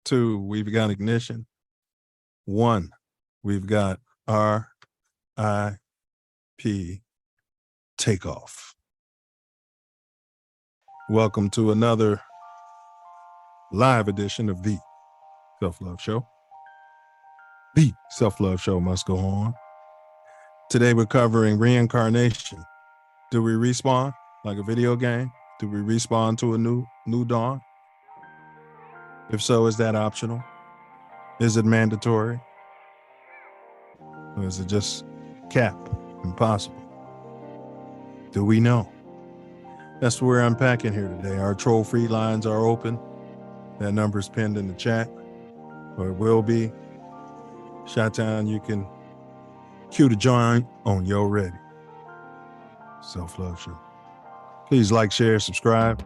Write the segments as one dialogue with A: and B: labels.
A: 2, we've got ignition. 1, we've got RIP takeoff. Welcome to another live edition of the Self Love Show. The Self Love Show must go on. Today we're covering reincarnation. Do we respawn like a video game? Do we respawn to a new dawn? If so, is that optional? Is it mandatory? Or is it just cap, impossible? Do we know? That's what we're unpacking here today. Our troll-free lines are open. That number's pinned in the chat, or it will be. Shot-Town, you can cue to join on your ready. Self Love Show. Please like, share, subscribe.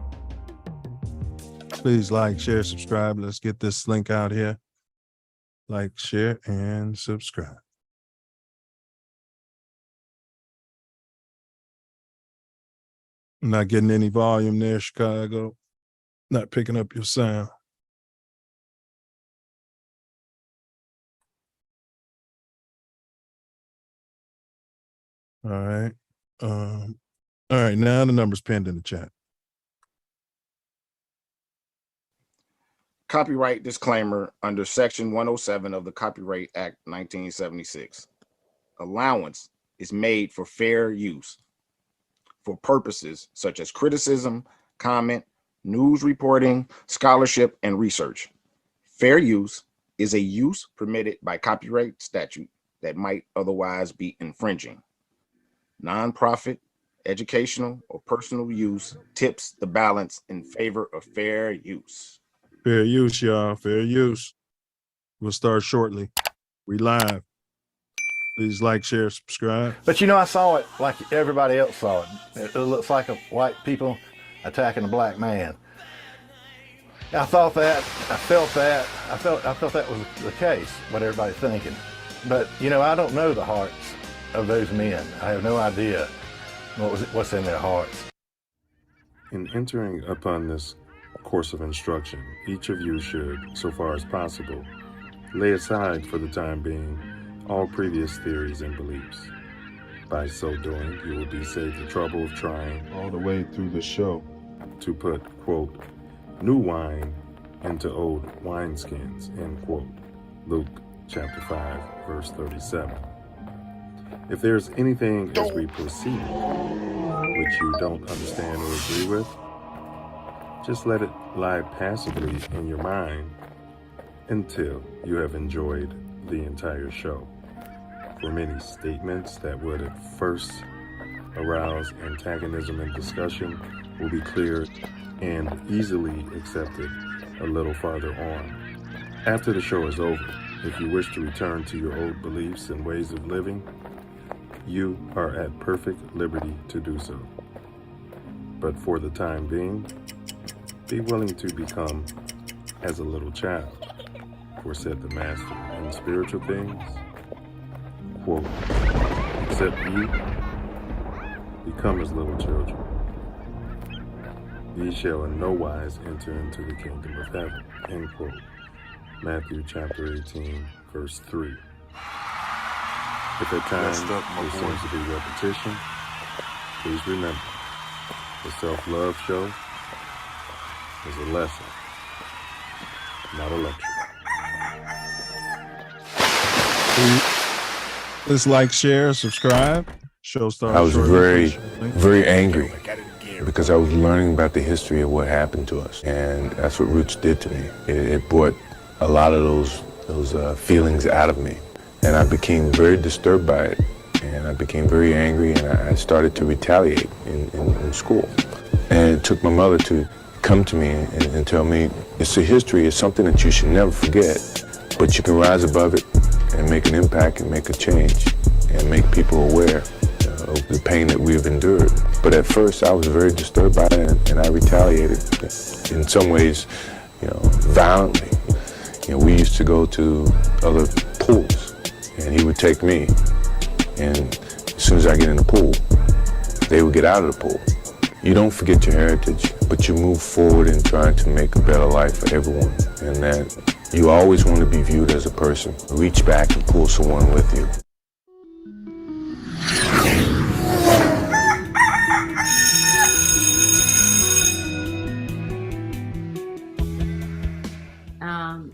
A: Please like, share, subscribe. Let's get this link out here. Like, share, and subscribe. I'm not getting any volume there, Chicago. Not picking up your sound. All right. All right, now the number's pinned in the chat.
B: Copyright disclaimer under Section 107 of the Copyright Act 1976. Allowance is made for fair use for purposes such as criticism, comment, news reporting, scholarship, and research. Fair use is a use permitted by copyright statute that might otherwise be infringing. Nonprofit, educational, or personal use tips the balance in favor of fair use.
A: Fair use, y'all. Fair use. We'll start shortly. We live. Please like, share, subscribe.
C: But you know, I saw it like everybody else saw it. It looks like a white people attacking a black man. I thought that, I felt that, I felt that was the case, what everybody's thinking. But you know, I don't know the hearts of those men. I have no idea what's in their hearts.
D: In entering upon this course of instruction, each of you should, so far as possible, lay aside for the time being all previous theories and beliefs. By so doing, you will be saved the trouble of trying
A: All the way through the show.
D: to put, quote, new wine into old wineskins, end quote. Luke chapter 5, verse 37. If there's anything as we proceed which you don't understand or agree with, just let it lie passively in your mind until you have enjoyed the entire show. For many statements that would at first arouse antagonism and discussion will be cleared and easily accepted a little farther on. After the show is over, if you wish to return to your old beliefs and ways of living, you are at perfect liberty to do so. But for the time being, be willing to become as a little child, for said the Master in spiritual things, quote, except ye become as little children, ye shall in no wise enter into the kingdom of heaven, end quote. Matthew chapter 18, verse 3. If at times there seems to be repetition, please remember, the Self Love Show is a lesson, not a lecture.
A: Please like, share, subscribe. Show starts.
E: I was very angry because I was learning about the history of what happened to us, and that's what Roots did to me. It brought a lot of those feelings out of me, and I became very disturbed by it, and I became very angry, and I started to retaliate in school. And it took my mother to come to me and tell me, it's a history, it's something that you should never forget, but you can rise above it and make an impact and make a change and make people aware of the pain that we have endured. But at first I was very disturbed by it, and I retaliated in some ways, violently. We used to go to other pools, and he would take me, and as soon as I get in the pool, they would get out of the pool. You don't forget your heritage, but you move forward in trying to make a better life for everyone, and that You always want to be viewed as a person. Reach back and pull someone with you.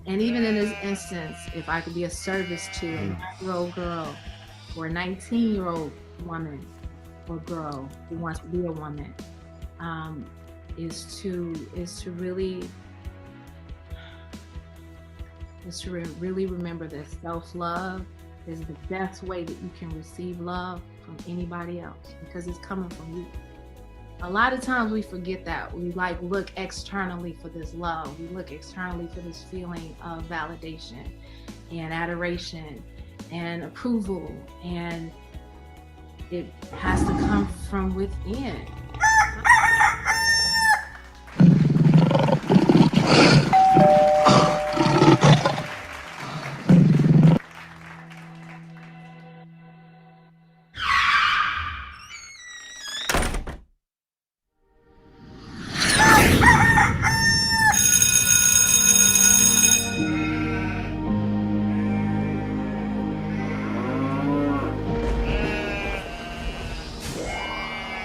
F: And even in this instance, if I could be of service to a 9-year-old girl or a 19-year-old woman or girl who wants to be a woman, is to really remember that self-love is the best way that you can receive love from anybody else, because it's coming from you. A lot of times we forget that. We look externally for this love. We look externally for this feeling of validation and adoration and approval, and it has to come from within.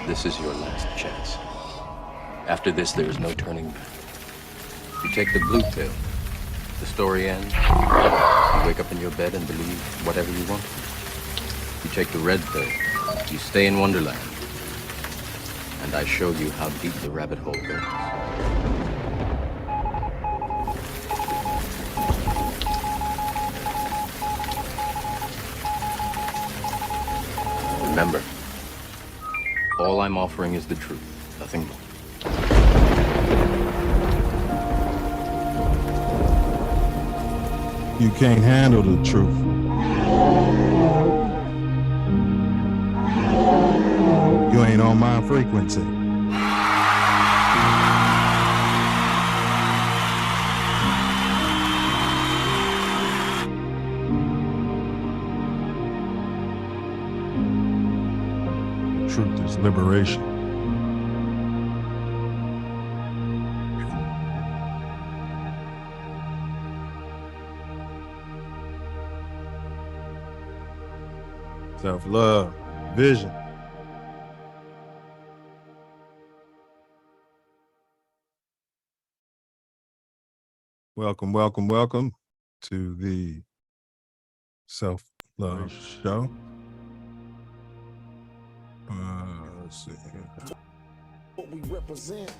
G: This is your last chance. After this, there is no turning back. You take the blue pill, the story ends. You wake up in your bed and believe whatever you want. You take the red pill, you stay in Wonderland. And I show you how deep the rabbit hole goes. Remember, all I'm offering is the truth, nothing more.
A: You can't handle the truth. You ain't on my frequency. Truth is liberation. Self-love, vision. Welcome, welcome, welcome to the Self Love Show. Let's see here.
H: What we represent.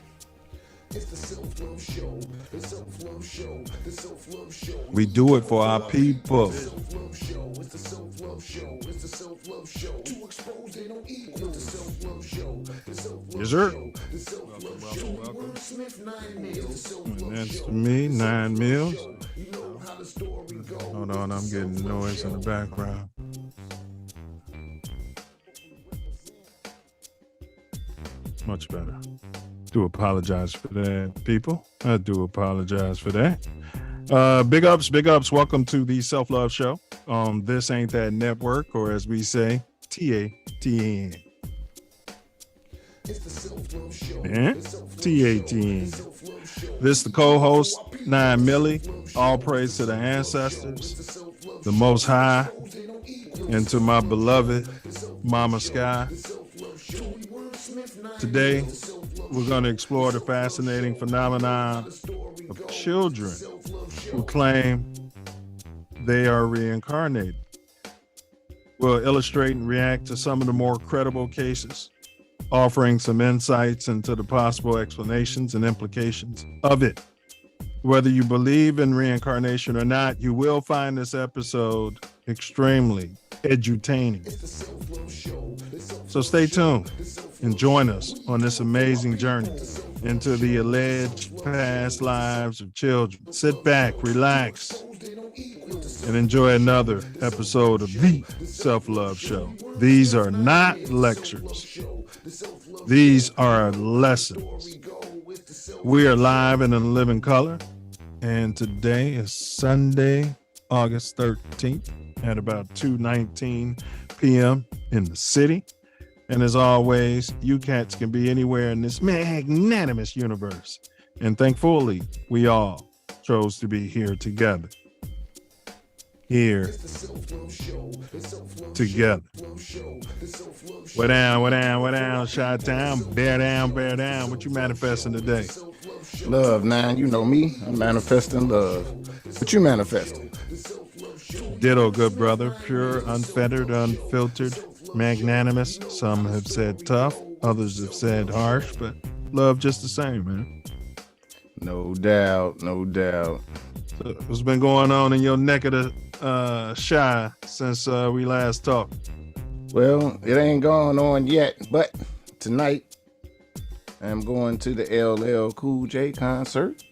H: It's the Self Love Show. The Self Love Show. The Self Love Show.
A: We do it for our people.
H: Self Love Show. It's the Self Love Show. It's the Self Love Show. To expose they don't equal. The Self Love Show. The Self Love
A: Yes, sir.
H: Show. The Self Love Show. Wordsmith 9 Mills. The Self Love
A: That's
H: Show.
A: to me, 9 Mills.
H: You know how the story goes.
A: Hold on, I'm getting noise in the background. Much better. Do apologize for that, people. I do apologize for that. Big ups. Welcome to the Self Love Show. This Ain't That Network, or as we say, TATN.
H: It's the Self Love Show.
A: And TATN. This the co-host, 9 Millie. All praise to the ancestors, the Most High, and to my beloved Mama Sky. Today, we're going to explore the fascinating phenomenon of children who claim they are reincarnated. We'll illustrate and react to some of the more credible cases, offering some insights into the possible explanations and implications of it. Whether you believe in reincarnation or not, you will find this episode extremely edutaining. So stay tuned and join us on this amazing journey into the alleged past lives of children. Sit back, relax, and enjoy another episode of the Self Love Show. These are not lectures. These are lessons. We are live and in living color, and today is Sunday, August 13th at about 2:19 p.m. in the city. And as always, you cats can be anywhere in this magnanimous universe. And thankfully, we all chose to be here together. Here together. What down, shot down, bear down, bear down. What you manifesting today?
B: Love, 9. You know me. I'm manifesting love. What you manifesting?
A: Ditto, good brother. Pure, unfettered, unfiltered, magnanimous. Some have said tough, others have said harsh, but love just the same, man.
B: No doubt, no doubt.
A: So what's been going on in your neck of the shy since we last talked?
B: Well, it ain't going on yet, but tonight I'm going to the LL Cool J concert.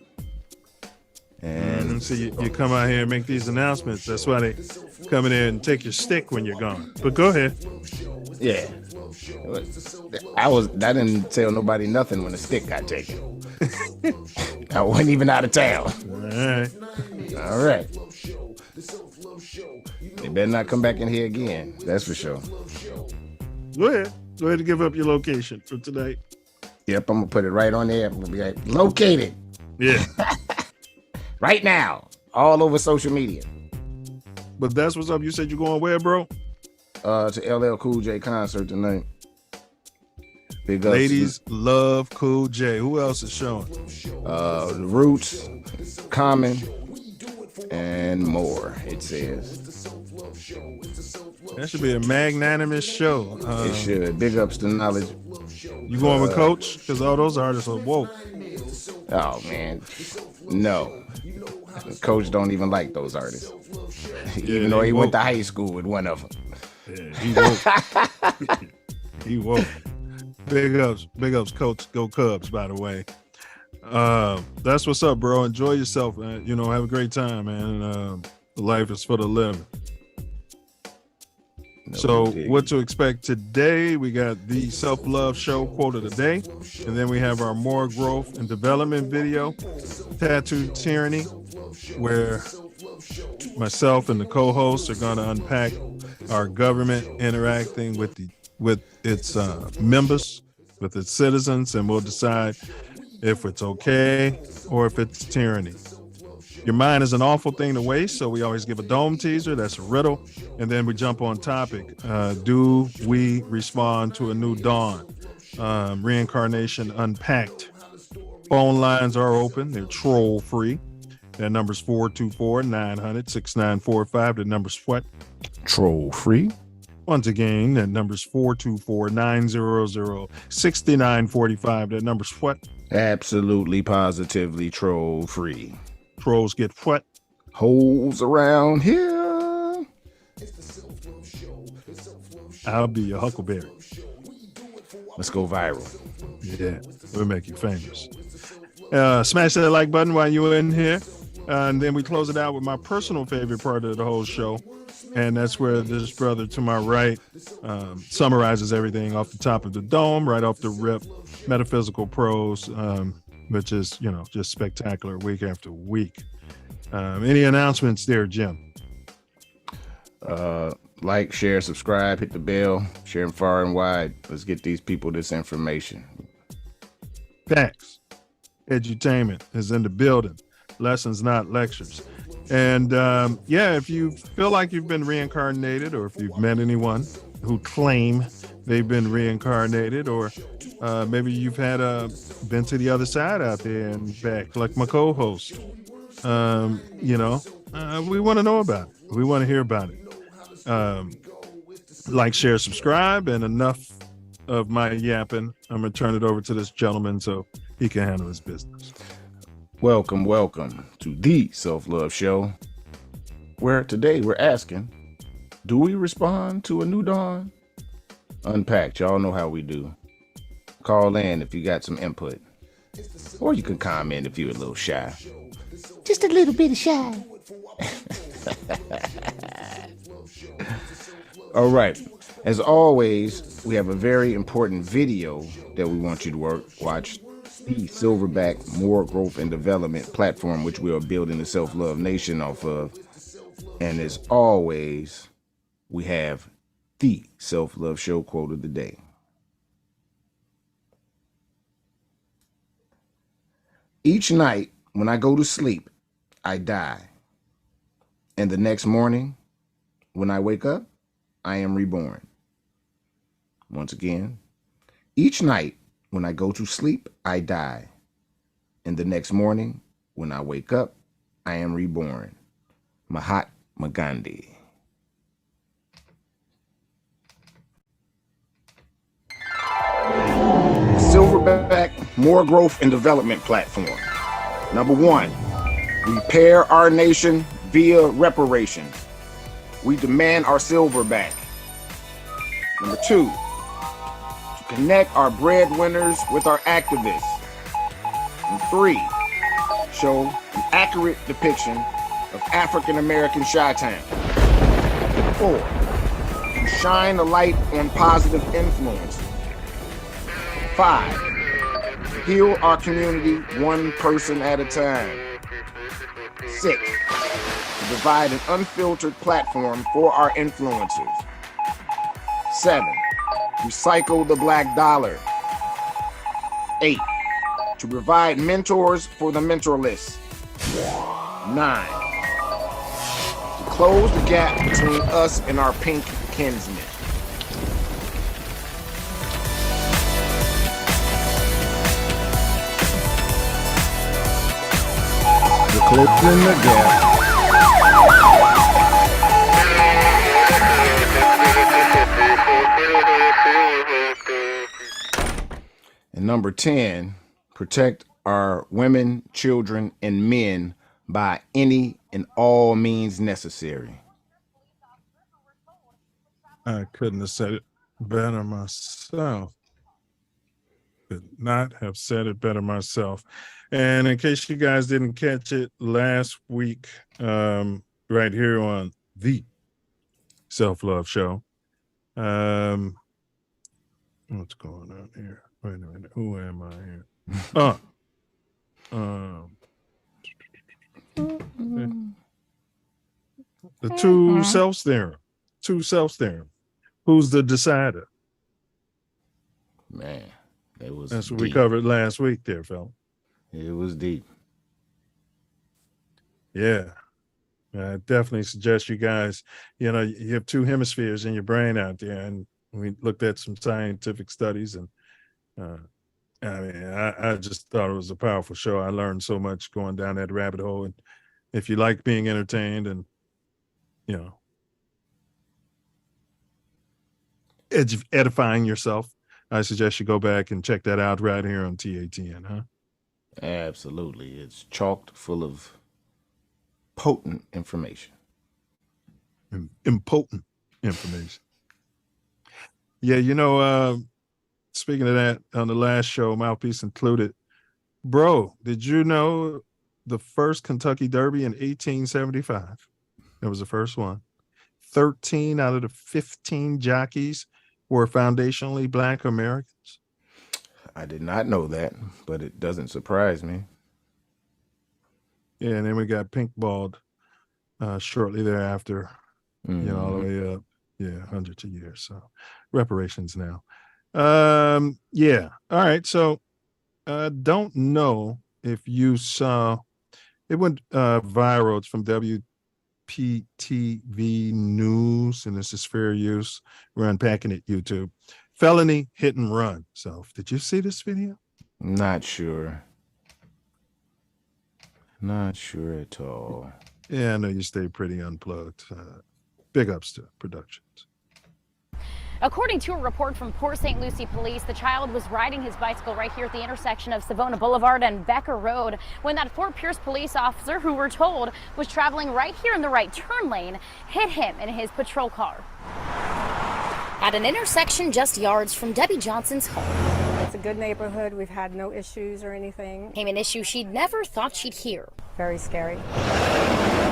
B: And
A: so you come out here and make these announcements. That's why they come in there and take your stick when you're gone. But go ahead.
B: Yeah. I didn't tell nobody nothing when the stick got taken. I wasn't even out of town. All right. They better not come back in here again. That's for sure.
A: Go ahead and give up your location for tonight.
B: Yep, I'm gonna put it right on there. I'm gonna be like, located.
A: Yeah.
B: Right now. All over social media.
A: But that's what's up. You said you're going where, bro?
B: To LL Cool J concert tonight. Big ups.
A: Ladies love Cool J. Who else is showing?
B: The Roots, Common, and more, it says.
A: That should be a magnanimous show.
B: It should. Big ups to Knowledge.
A: You going with Coach? Because all those artists are woke.
B: Oh, man. No. Coach don't even like those artists. Even though he went to high school with one of them.
A: Yeah, he woke. He woke. Big ups, Coach. Go Cubs, by the way. That's what's up, bro. Enjoy yourself, man. You know, have a great time, man. Life is for the living. What to expect today? We got the Self Love Show quote of the day, and then we have our more growth and development video, Tattoo Tyranny, where myself and the co-hosts are going to unpack our government interacting with its members, with its citizens, and we'll decide if it's okay or if it's tyranny. Your mind is an awful thing to waste, so we always give a dome teaser. That's a riddle. And then we jump on topic. Do we respond to a new dawn? Reincarnation Unpacked. Phone lines are open. They're troll free. Their number's 424-900-6945. The number's what?
B: Troll free.
A: Once again, that number's 424-900-6945. That number's what?
B: Absolutely, positively troll free.
A: Trolls get what?
B: Holes around here.
A: I'll be your Huckleberry.
B: Let's go viral.
A: Yeah, we'll make you famous. Smash that like button while you're in here. And then we close it out with my personal favorite part of the whole show. And that's where this brother to my right summarizes everything off the top of the dome, right off the rip, metaphysical prose, which is, just spectacular week after week. Any announcements there, Jim?
B: Like, share, subscribe, hit the bell, share them far and wide. Let's get these people this information.
A: Facts. Edutainment is in the building. Lessons, not lectures. And if you feel like you've been reincarnated, or if you've met anyone who claim they've been reincarnated, or maybe you've had been to the other side out there and back, like my co-host, we want to know about it. We want to hear about it. Like, share, subscribe, and enough of my yapping. I'm going to turn it over to this gentleman so he can handle his business.
B: Welcome to the Self Love Show, where today we're asking, do we respond to a new dawn? Unpacked. Y'all know how we do. Call in if you got some input, or you can comment if you're a little shy. Just a little bit of shy. All right. As always, we have a very important video that we want you to watch. The Silverback More Growth and Development platform, which we are building the Self Love Nation off of. And as always, we have the Self Love Show quote of the day. Each night when I go to sleep, I die. And the next morning, when I wake up, I am reborn. Once again, each night when I go to sleep, I die. And the next morning, when I wake up, I am reborn. Mahatma Gandhi. Silverback More Growth and Development Platform. Number 1, repair our nation via reparations. We demand our silver back. Number 2, to connect our breadwinners with our activists. And 3, show an accurate depiction of African American Chi-Town. 4, to shine a light on positive influence. 5, heal our community one person at a time. 6, to provide an unfiltered platform for our influencers. 7, recycle the black dollar. 8, to provide mentors for the mentorless. 9, to close the gap between us and our pink kinsmen. We're closing the gap. And number 10, protect our women, children, and men by any and all means necessary.
A: I couldn't have said it better myself. Could not have said it better myself. And in case you guys didn't catch it last week, right here on the Self Love Show, what's going on here? Wait a minute, who am I here? The two selves theorem. Who's the decider?
B: Man, it was
A: That's what
B: deep.
A: we covered last week there, Phil.
B: It was deep.
A: Yeah. I definitely suggest you guys, you have two hemispheres in your brain out there, and we looked at some scientific studies, and I just thought it was a powerful show. I learned so much going down that rabbit hole. And if you like being entertained and, edifying yourself, I suggest you go back and check that out right here on TATN, huh?
B: Absolutely. It's chocked full of potent information.
A: Impotent information. Yeah, speaking of that, on the last show, Mouthpiece included, bro, did you know the first Kentucky Derby in 1875? That was the first one. 13 out of the 15 jockeys were foundationally Black Americans.
B: I did not know that, but it doesn't surprise me.
A: Yeah, and then we got pink balled shortly thereafter, all the way up. Yeah, hundreds of years. So reparations now. Yeah. All right. So don't know if you saw, it went viral. It's from WPTV News, and this is fair use. We're unpacking it, YouTube. Felony hit and run. So did you see this video?
B: Not sure. Not sure at all.
A: Yeah, I know you stay pretty unplugged. Big ups to productions.
I: According to a report from Port St. Lucie Police, the child was riding his bicycle right here at the intersection of Savona Boulevard and Becker Road when that Fort Pierce police officer, who we're told was traveling right here in the right turn lane, hit him in his patrol car at an intersection just yards from Debbie Johnson's home.
J: It's a good neighborhood. We've had no issues or anything.
I: Came an issue she'd never thought she'd hear.
J: Very scary.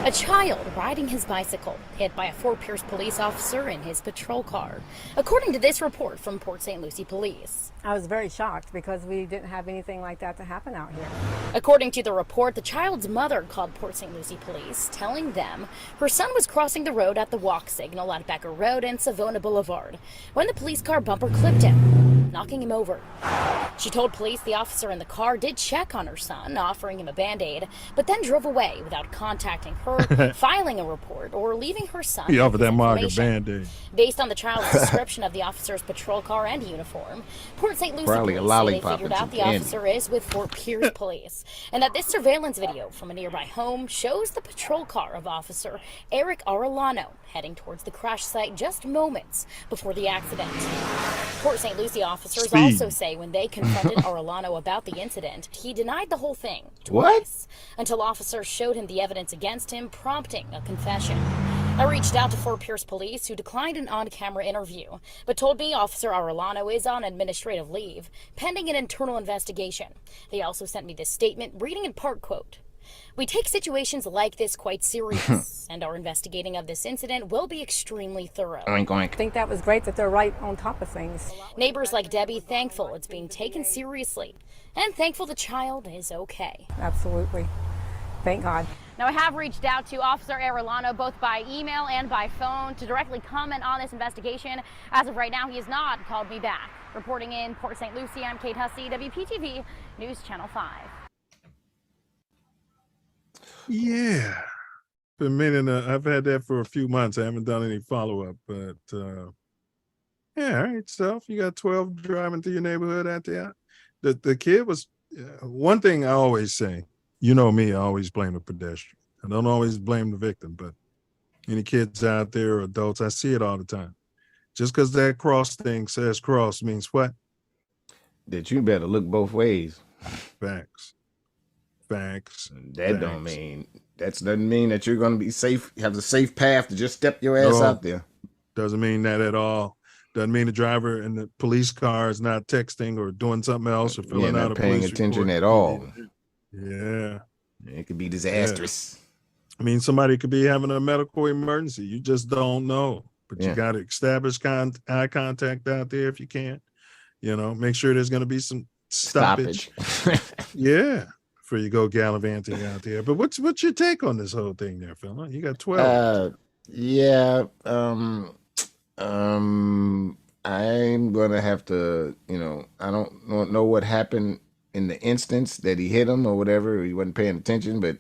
I: A child riding his bicycle, hit by a Fort Pierce police officer in his patrol car, according to this report from Port St. Lucie Police.
J: I was very shocked because we didn't have anything like that to happen out here.
I: According to the report, the child's mother called Port St. Lucie Police, telling them her son was crossing the road at the walk signal at Becker Road and Savona Boulevard when the police car bumper clipped him. knocking him over. She told police the officer in the car did check on her son, offering him a Band-Aid, but then drove away without contacting her, filing a report, or leaving her son
A: He offered
I: his
A: that Mark a
I: information.
A: Band-Aid.
I: Based on the child's description of the officer's patrol car and uniform, Port St. Lucie
B: Probably a
I: police say they
B: lollipop
I: figured
B: and
I: out
B: some
I: the
B: candy.
I: officer is with Fort Pierce police, and that this surveillance video from a nearby home shows the patrol car of Officer Eric Arellano heading towards the crash site just moments before the accident. Port St. Lucie officers
A: Speed.
I: also say when they confronted Arellano about the incident, he denied the whole thing
B: What?
I: twice, until officers showed him the evidence against him, prompting a confession. I reached out to Fort Pierce police, who declined an on-camera interview, but told me Officer Arellano is on administrative leave, pending an internal investigation. They also sent me this statement, reading in part, quote, "We take situations like this quite serious, and our investigating of this incident will be extremely thorough."
B: Oink, oink.
J: I think that was great that they're right on top of things.
I: Neighbors like Debbie thankful it's being taken seriously, and thankful the child is okay.
J: Absolutely. Thank God.
I: Now, I have reached out to Officer Arellano both by email and by phone to directly comment on this investigation. As of right now, he has not called me back. Reporting in Port St. Lucie, I'm Kate Hussey, WPTV News Channel 5.
A: Yeah. Been meaning I've had that for a few months. I haven't done any follow-up, but yeah, all right, Self. You got 12 driving through your neighborhood out there. The kid was one thing I always say, you know me, I always blame the pedestrian. I don't always blame the victim, but any kids out there or adults, I see it all the time. Just because that cross thing says cross means what?
B: That you better look both ways.
A: Facts. Facts.
B: That don't mean doesn't mean that you're gonna be safe, have the safe path to just step your ass out there.
A: Doesn't mean that at all. Doesn't mean the driver in the police car is not texting or doing something else or filling out a
B: paying
A: police
B: attention
A: report
B: at all.
A: Yeah.
B: It could be disastrous.
A: I mean, somebody could be having a medical emergency. You just don't know. But you got to establish eye contact out there if you can. You know, make sure there's going to be some stoppage. Yeah. Before you go gallivanting out there. But what's your take on this whole thing there, fella? You got 12.
B: I'm gonna have to, I don't know what happened in the instance that he hit him or whatever. He wasn't paying attention, but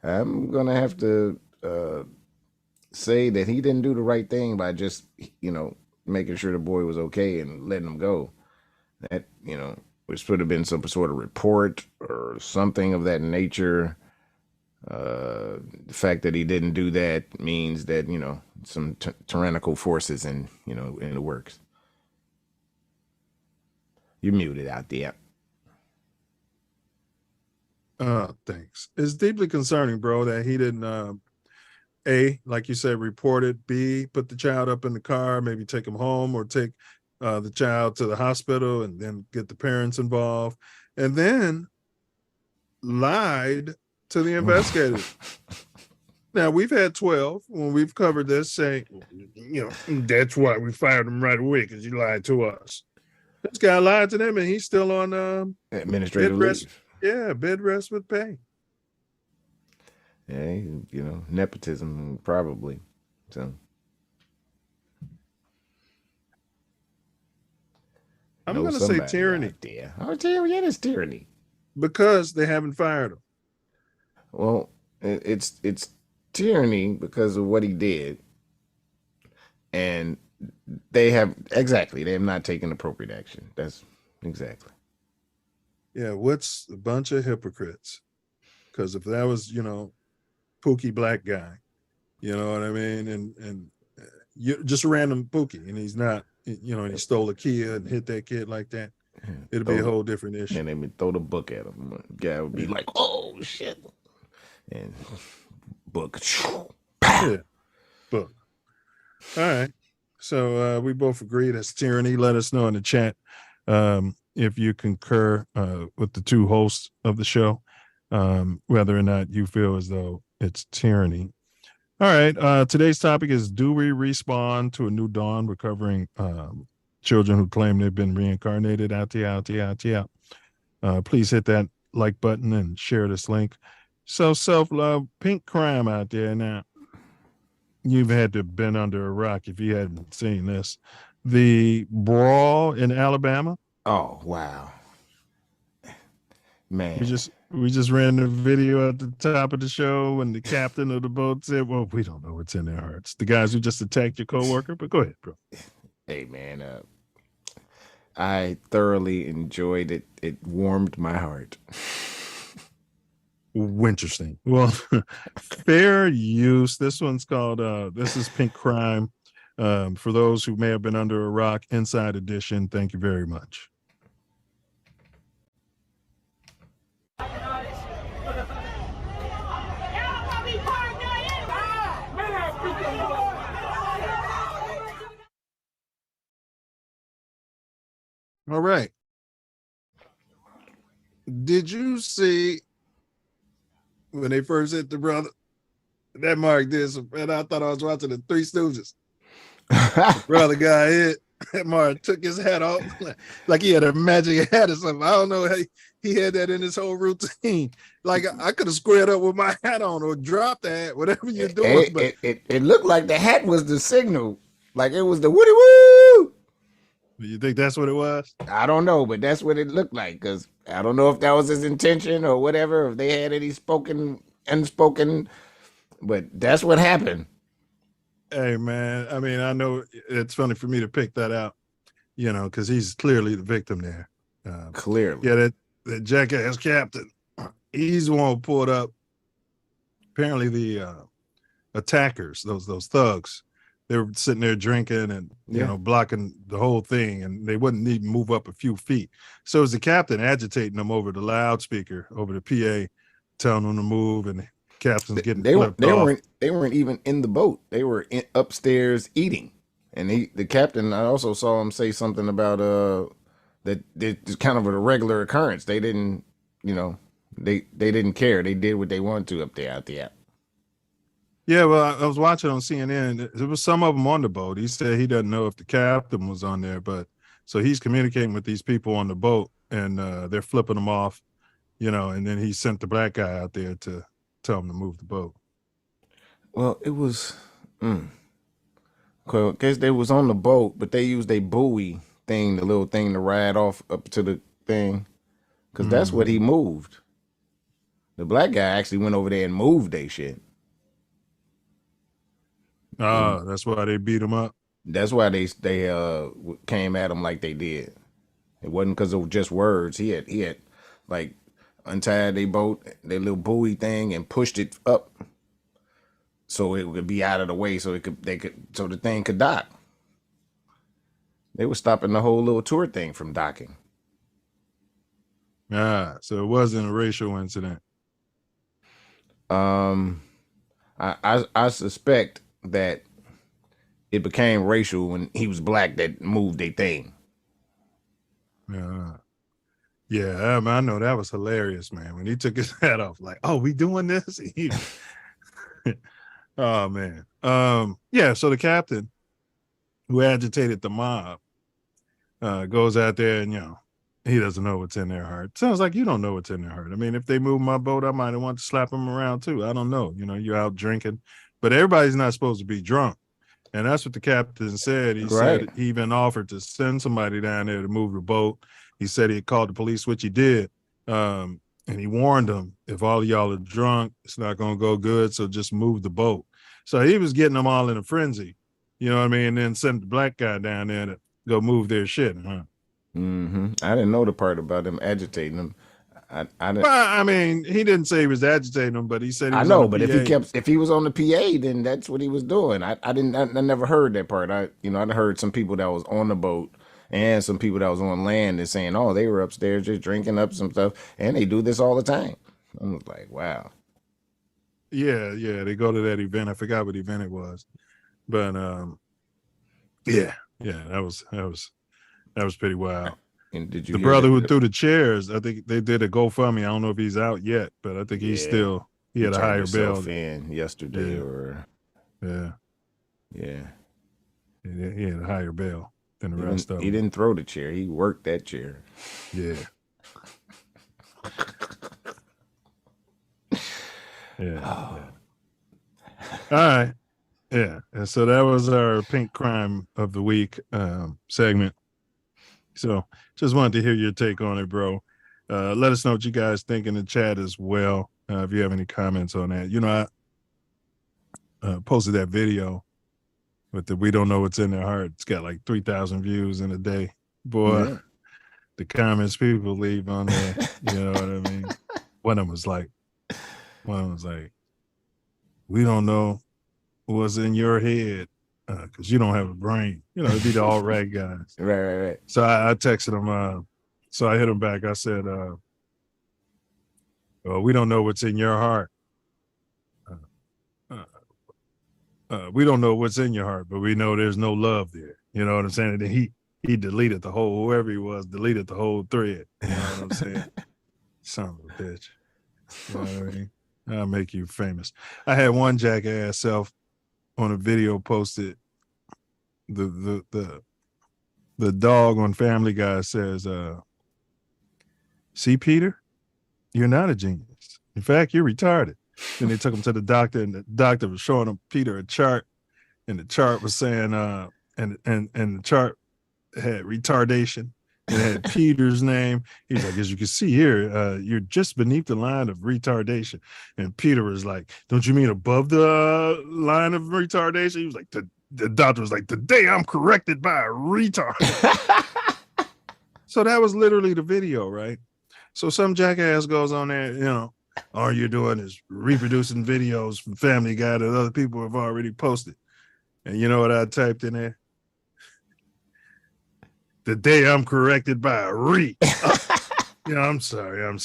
B: I'm gonna have to say that he didn't do the right thing by just, making sure the boy was okay and letting him go. That, which would have been some sort of report or something of that nature. The fact that he didn't do that means that, some tyrannical forces in the works. You're muted out there.
A: Thanks. It's deeply concerning, bro, that he didn't A, like you said, report it, B, put the child up in the car, maybe take him home or take the child to the hospital and then get the parents involved, and then lied to the investigators. Now, we've had 12 when we've covered this saying, that's why we fired him right away, because you lied to us. This guy lied to them and he's still on
B: administrative
A: bed rest.
B: leave.
A: Yeah, bed rest with pay.
B: Yeah, nepotism probably. So
A: I'm going to say tyranny.
B: Oh, tyranny. Yeah, it's tyranny.
A: Because they haven't fired him.
B: Well, it's tyranny because of what he did. And they have not taken appropriate action. That's exactly.
A: Yeah, what's a bunch of hypocrites? Because if that was, Pookie black guy, you know what I mean? And you just a random Pookie, and he's not, and he stole a kid and hit that kid like that, it'd be a whole different issue.
B: And they would throw the book at him. The guy would be like, oh, shit. And book.
A: Yeah, book. All right. So we both agree that's tyranny. Let us know in the chat if you concur with the two hosts of the show, whether or not you feel as though it's tyranny. All right. Today's topic is, do we respawn to a new dawn? We're covering children who claim they've been reincarnated out there. Please hit that like button and share this link. So self-love, pink crime out there now. You've had to have been under a rock if you hadn't seen this. the brawl in Alabama.
B: Oh wow, man.
A: We just ran the video at the top of the show when the captain of the boat said, "Well, we don't know what's in their hearts." The guys who just attacked your coworker. But go ahead, bro.
B: Hey man, I thoroughly enjoyed it. It warmed my heart.
A: Interesting. Well, fair use. This one's called this is Pink Crime. For those who may have been under a rock, Inside Edition. Thank you very much. All right. Did you see when they first hit the brother? That Mark did some, and I thought I was watching the Three Stooges. The brother got hit. That Mark took his hat off like he had a magic hat or something. I don't know how he had that in his whole routine. Like I could have squared up with my hat on or dropped the hat, whatever you're doing. But
B: It looked like the hat was the signal. Like it was the woody woo.
A: you think that's what it was?
B: I don't know, but that's what it looked like. Because I don't know if that was his intention or whatever, if they had any unspoken, but that's what happened.
A: Hey, man. I mean, I know it's funny for me to pick that out, because he's clearly the victim there.
B: Clearly.
A: Yeah, that jackass captain, he's the one who pulled up. Apparently the attackers, those thugs, they were sitting there drinking and, blocking the whole thing, and they wouldn't even move up a few feet. So it was the captain agitating them over the loudspeaker, over the PA, telling them to move, and the captain's getting flipped off.
B: They weren't even in the boat. They were upstairs eating. And the captain, I also saw him say something about that it's kind of a regular occurrence. They didn't, they didn't care. They did what they wanted to up there out there.
A: Yeah, well, I was watching on CNN. There was some of them on the boat. He said he doesn't know if the captain was on there, but so he's communicating with these people on the boat, and they're flipping them off, and then he sent the black guy out there to tell him to move the boat.
B: Well, it was, I guess they was on the boat, but they used a buoy thing, the little thing to ride off up to the thing, because that's what he moved. The black guy actually went over there and moved they shit.
A: That's why they beat him up.
B: That's why they came at him like they did. It wasn't because of just words. He had like untied their boat, their little buoy thing, and pushed it up so it would be out of the way, so the thing could dock. They were stopping the whole little tour thing from docking.
A: So it wasn't a racial incident.
B: I suspect that it became racial when he was black that moved a thing.
A: Yeah, I know that was hilarious, man. When he took his hat off, like, "Oh, we doing this?" Oh man. Yeah. So the captain, who agitated the mob, goes out there and he doesn't know what's in their heart. Sounds like you don't know what's in their heart. I mean, if they move my boat, I might have wanted to slap them around too. I don't know. You're out drinking, but everybody's not supposed to be drunk. And that's what the captain said. He said he even offered to send somebody down there to move the boat. He said he had called the police, which he did. And he warned them, if all of y'all are drunk, it's not going to go good. So just move the boat. So he was getting them all in a frenzy, you know what I mean? And then sent the black guy down there to go move their shit. Huh?
B: I didn't know the part about him agitating them. I didn't.
A: Well, I mean, he didn't say he was agitating them, but he said he was
B: I know,
A: on the
B: but
A: PA.
B: if he was on the PA, then that's what he was doing. I never heard that part. I heard some people that was on the boat and some people that was on land and saying, oh, they were upstairs just drinking up some stuff, and they do this all the time. I was like, wow.
A: Yeah, they go to that event. I forgot what event it was, but yeah, that was pretty wild.
B: And did you
A: the brother who threw the chairs? I think they did a GoFundMe. I don't know if he's out yet, but I think he had a higher bail.
B: In yesterday,
A: yeah. He had a higher bail than the rest of them.
B: He didn't throw the chair. He worked that chair.
A: Yeah. Yeah. All right. Yeah. And so that was our pink crime of the week segment. So just wanted to hear your take on it, bro. Let us know what you guys think in the chat as well. If you have any comments on that. You know, I posted that video with the "We Don't Know What's in Their Heart." It's got like 3,000 views in a day. Boy,
B: Yeah.
A: the comments people leave on there, you know what I mean? One of them was like, "We don't know what's in your head because you don't have a brain." You know, it'd be the all rag guys.
B: Right.
A: So I texted him. So I hit him back. I said, well, we don't know what's in your heart. We don't know what's in your heart, but we know there's no love there. You know what I'm saying? And then he deleted the whole, whoever he was, deleted the whole thread. You know what I'm saying? Son of a bitch. You know what I mean? I'll make you famous. I had one jackass self on a video posted. The dog on Family Guy says, "See, Peter, you're not a genius. In fact, you're retarded." Then they took him to the doctor, and the doctor was showing him Peter a chart, and the chart was saying, and the chart had retardation. It had Peter's name. He's like, "As you can see here, you're just beneath the line of retardation." And Peter was like, "Don't you mean above the line of retardation?" He was like, the doctor was like, "Today I'm corrected by a retard." So that was literally the video, right? So some jackass goes on there, you know, all you're doing is reproducing videos from Family Guy that other people have already posted. And you know what I typed in there? "The day I'm corrected by a re." You know, I'm sorry.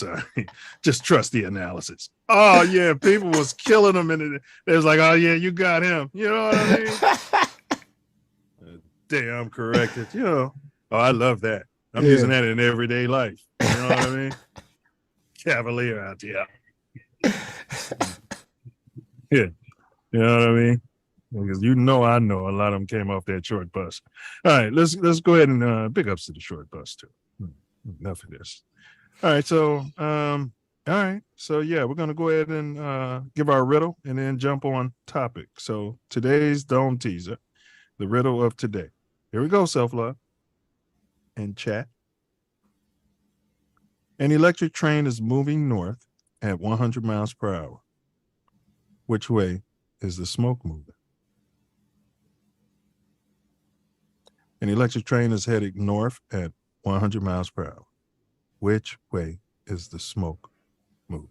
A: Just trust the analysis. Oh, yeah, people was killing them. And it was like, "Oh, yeah, you got him." You know what I mean? "The day I'm corrected." You know, oh, I love that. I'm using that in everyday life. You know what I mean? Cavalier out there. Yeah. You know what I mean? Because I know a lot of them came off that short bus. All right, let's go ahead and big ups to the short bus too. Enough of this. All right, so yeah, we're gonna go ahead and give our riddle and then jump on topic. So today's dome teaser, the riddle of today. Here we go, Self Love and chat. An electric train is moving north at 100 miles per hour. Which way is the smoke moving? An electric train is headed north at 100 miles per hour. Which way is the smoke moving?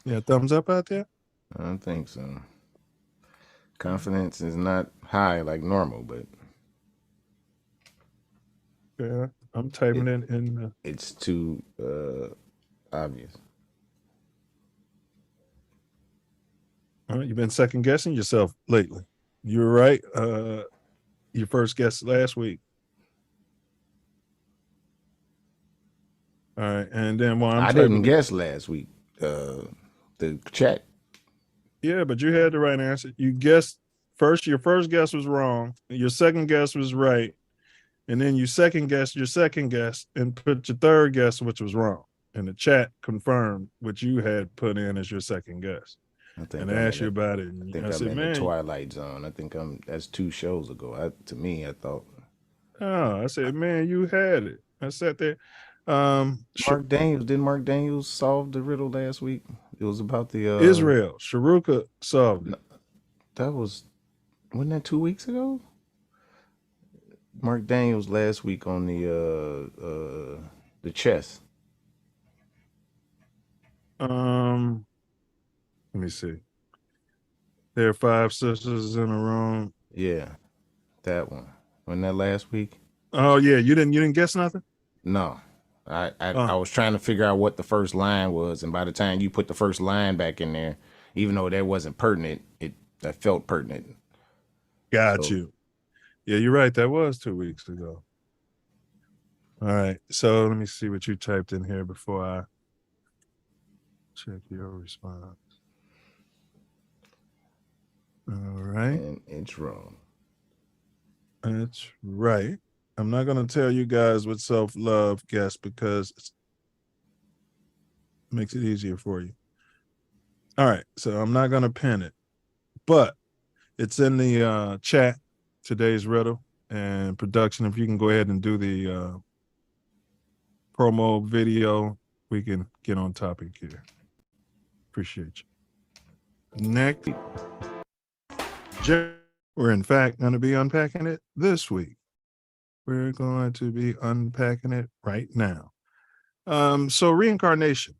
A: Yeah, thumbs up out there?
B: I don't think so. Confidence is not high like normal, but
A: Yeah, I'm typing it in.
B: It's too obvious.
A: You've been second guessing yourself lately. You were right. Your first guess last week. All right, and then while
B: I didn't guess last week. The chat.
A: Yeah, but you had the right answer. You guessed first. Your first guess was wrong. Your second guess was right, and then you second guessed your second guess and put your third guess, which was wrong. And the chat confirmed what you had put in as your second guess. And I asked you about it.
B: I think I'm in the Twilight Zone. I think that's 2 shows ago. To me, I thought.
A: Oh, I said, man, you had it. I sat there.
B: Didn't Mark Daniels solve the riddle last week? It was about the
A: Israel. Sharuka solved it.
B: Wasn't that 2 weeks ago? Mark Daniels last week on the chess.
A: Let me see. There are 5 sisters in a room.
B: Yeah, that one. Wasn't that last week?
A: Oh yeah, you didn't guess nothing?
B: No. I was trying to figure out what the first line was, and by the time you put the first line back in there, even though that wasn't pertinent, that felt pertinent.
A: Got you. Yeah, you're right. That was 2 weeks ago. All right. So let me see what you typed in here before I check your response. All right.
B: And it's wrong.
A: That's right. I'm not going to tell you guys what self-love guessed because it makes it easier for you. All right. So I'm not going to pin it. but it's in the chat, today's riddle. And production, if you can go ahead and do the promo video, we can get on topic here. Appreciate you. Next, we're in fact going to be unpacking it this week. We're going to be unpacking it right now. So reincarnation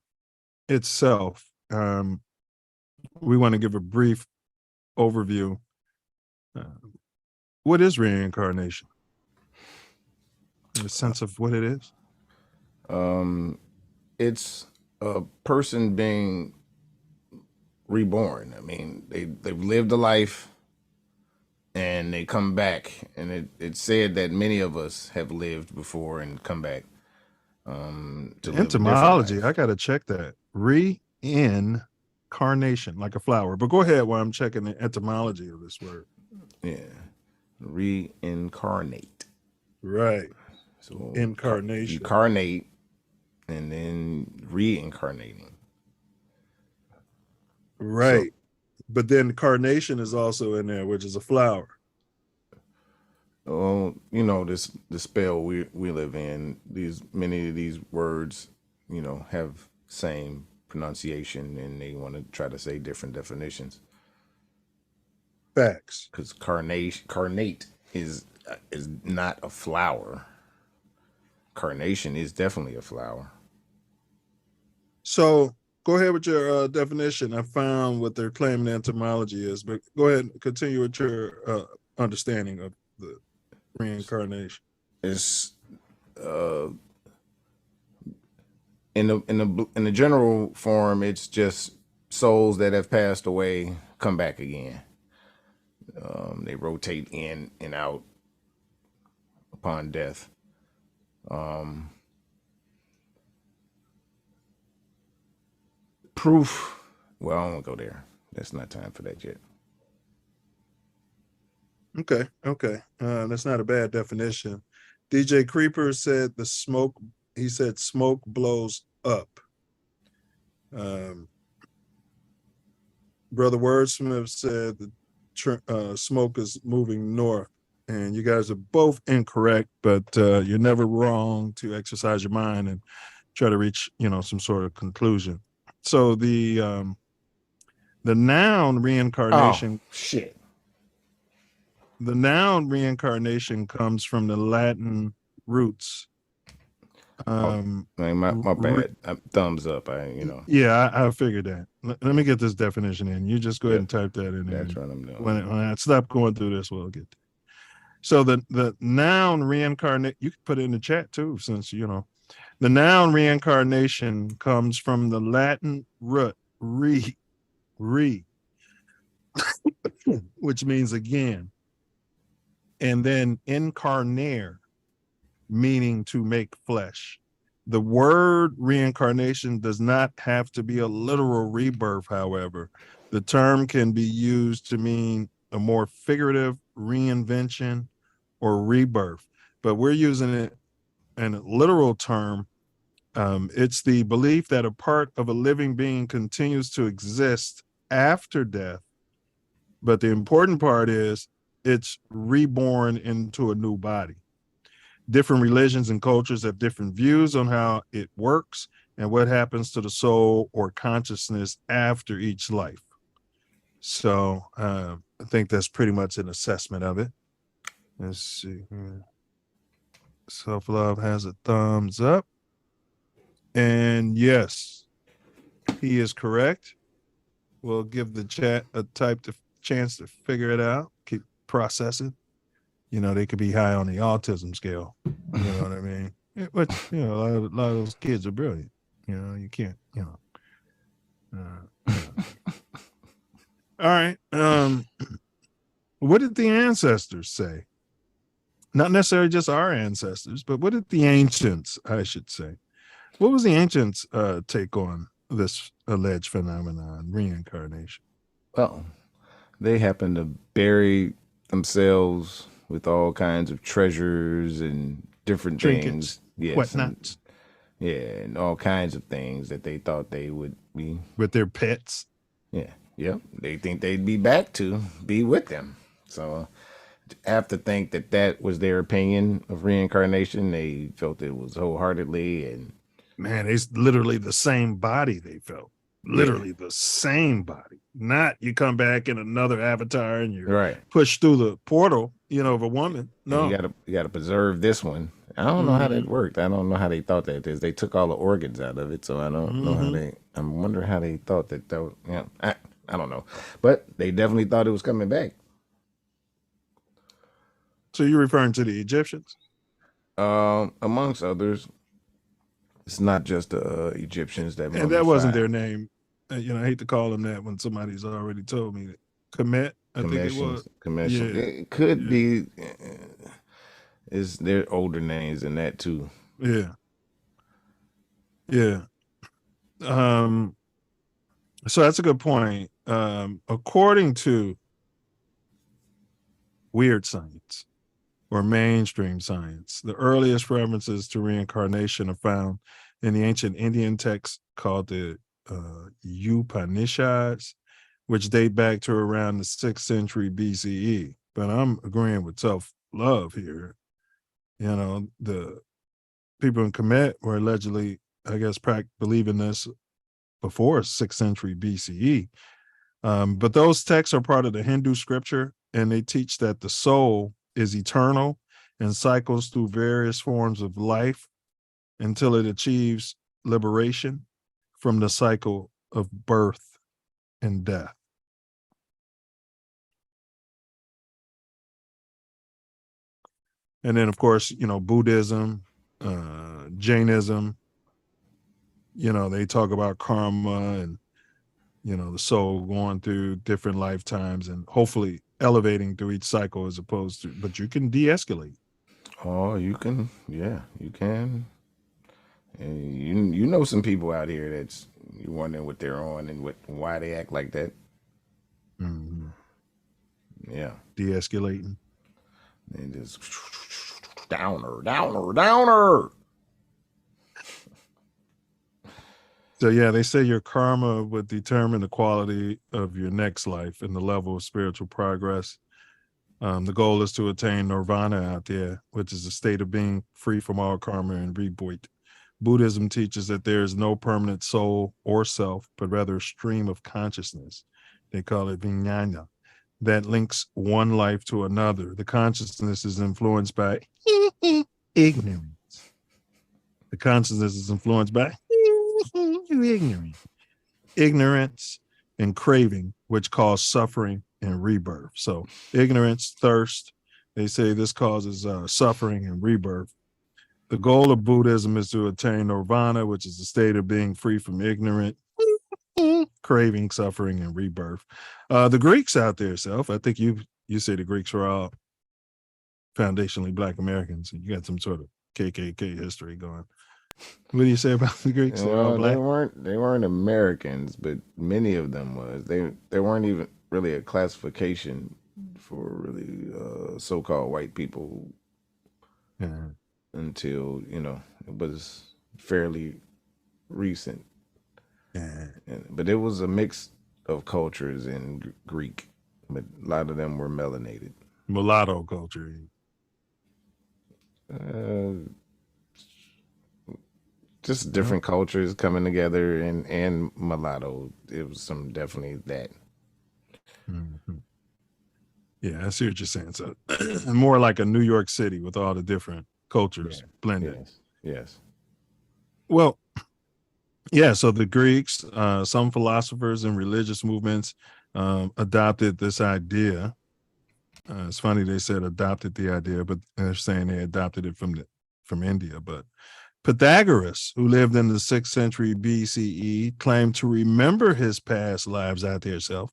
A: itself, we want to give a brief overview. What is reincarnation? The sense of what it is?
B: It's a person being reborn. I mean, they've lived a life and they come back, and it's said that many of us have lived before and come back. To live a different
A: Etymology,
B: life.
A: I got to check that. Reincarnation, like a flower. But go ahead while I'm checking the etymology of this word.
B: Yeah. Reincarnate.
A: Right.
B: So
A: Incarnation.
B: You carnate and then reincarnating.
A: Right. But then carnation is also in there, which is a flower.
B: Oh, you know, the spell we live in, many of these words, you know, have same pronunciation, and they want to try to say different definitions.
A: Facts.
B: Because carnate is not a flower. Carnation is definitely a flower.
A: So go ahead with your definition. I found what they're claiming the etymology is, but go ahead and continue with your understanding of the reincarnation.
B: It's in the general form, it's just souls that have passed away come back again. They rotate in and out upon death. Proof. Well, I won't go there. That's not time for that yet.
A: Okay. That's not a bad definition. DJ Creeper said smoke blows up. Brother Wordsmith said the smoke is moving north. And you guys are both incorrect, but you're never wrong to exercise your mind and try to reach, some sort of conclusion. So the noun reincarnation.
B: Oh, shit.
A: The noun reincarnation comes from the Latin roots.
B: My bad. Thumbs up.
A: Yeah, I figured that. Let me get this definition in. You just go ahead and type that in there.
B: That's what I'm doing.
A: When I stop going through this, we'll get there. So the noun reincarnate, you can put it in the chat too, since the noun reincarnation comes from the Latin root re, which means again, and then incarnare, meaning to make flesh. The word reincarnation does not have to be a literal rebirth, however. The term can be used to mean a more figurative reinvention or rebirth, but we're using it in a literal term. It's the belief that a part of a living being continues to exist after death, but the important part is it's reborn into a new body. Different religions and cultures have different views on how it works and what happens to the soul or consciousness after each life. So I think that's pretty much an assessment of it. Let's see here. Self Love has a thumbs up. And yes, he is correct. We'll give the chat a chance to figure it out, keep processing. They could be high on the autism scale. You know what I mean? But a lot of those kids are brilliant. You can't. All right. What did the ancestors say? Not necessarily just our ancestors, but what did the ancients, I should say? What was the ancients' take on this alleged phenomenon, reincarnation?
B: Well, they happen to bury themselves with all kinds of treasures and different
A: trinkets,
B: things. Yes,
A: whatnots.
B: And all kinds of things that they thought they would be.
A: With their pets.
B: Yeah. Yep, they think they'd be back to be with them. So I have to think that that was their opinion of reincarnation. They felt it was wholeheartedly, and
A: Man, it's literally the same body they felt. Literally the same body. Not you come back in another avatar and you're
B: right.
A: pushed through the portal, of a woman. No.
B: And you gotta preserve this one. I don't know how that worked. I don't know how they thought that is. They took all the organs out of it, so I don't know how they. I'm wondering how they thought that. That was, I don't know, but they definitely thought it was coming back.
A: So you're referring to the Egyptians?
B: Amongst others, it's not just the Egyptians that.
A: And that wasn't their name. I hate to call them that when somebody's already told me that. Kemet, I think it was.
B: Commission. Yeah. It could be. Is there older names than that too?
A: Yeah. Yeah. So that's a good point. According to weird science or mainstream science, the earliest references to reincarnation are found in the ancient Indian text called the Upanishads, which date back to around the 6th century BCE. But I'm agreeing with Self Love here. The people in Kemet were allegedly, I guess, believing this before 6th century BCE. But those texts are part of the Hindu scripture, and they teach that the soul is eternal and cycles through various forms of life until it achieves liberation from the cycle of birth and death. And then, of course, Buddhism, Jainism, they talk about karma and, the soul going through different lifetimes and hopefully elevating through each cycle as opposed to, but you can de-escalate.
B: Oh, you can. Yeah, you can. And you know some people out here that's you wondering what they're on and why they act like that.
A: Mm-hmm.
B: Yeah.
A: De-escalating.
B: And just downer.
A: So yeah, they say your karma would determine the quality of your next life and the level of spiritual progress. The goal is to attain nirvana out there, which is a state of being free from all karma and rebirth. Buddhism teaches that there is no permanent soul or self, but rather a stream of consciousness. They call it vijnana, that links one life to another. The consciousness is influenced by ignorance. The consciousness is influenced by ignorance and craving, which cause suffering and rebirth. So ignorance, thirst, they say this causes suffering and rebirth. The goal of Buddhism is to attain nirvana, which is the state of being free from ignorant, craving, suffering, and rebirth. The Greeks out there, Self, I think you say the Greeks were all foundationally Black Americans, and you got some sort of KKK history going. What do you say about the Greeks?
B: Well, they weren't Americans, but many of them was. They weren't even really a classification for really so-called white people until it was fairly recent. But it was a mix of cultures in Greek, but a lot of them were melanated.
A: Mulatto culture.
B: Just different cultures coming together and mulatto. It was some definitely that.
A: Mm-hmm. Yeah, I see what you're saying. So more like a New York City with all the different cultures blended.
B: Yes.
A: Well, yeah, so the Greeks, some philosophers and religious movements adopted this idea. It's funny they said adopted the idea, but they're saying they adopted it from India. But Pythagoras, who lived in the 6th century BCE, claimed to remember his past lives out there self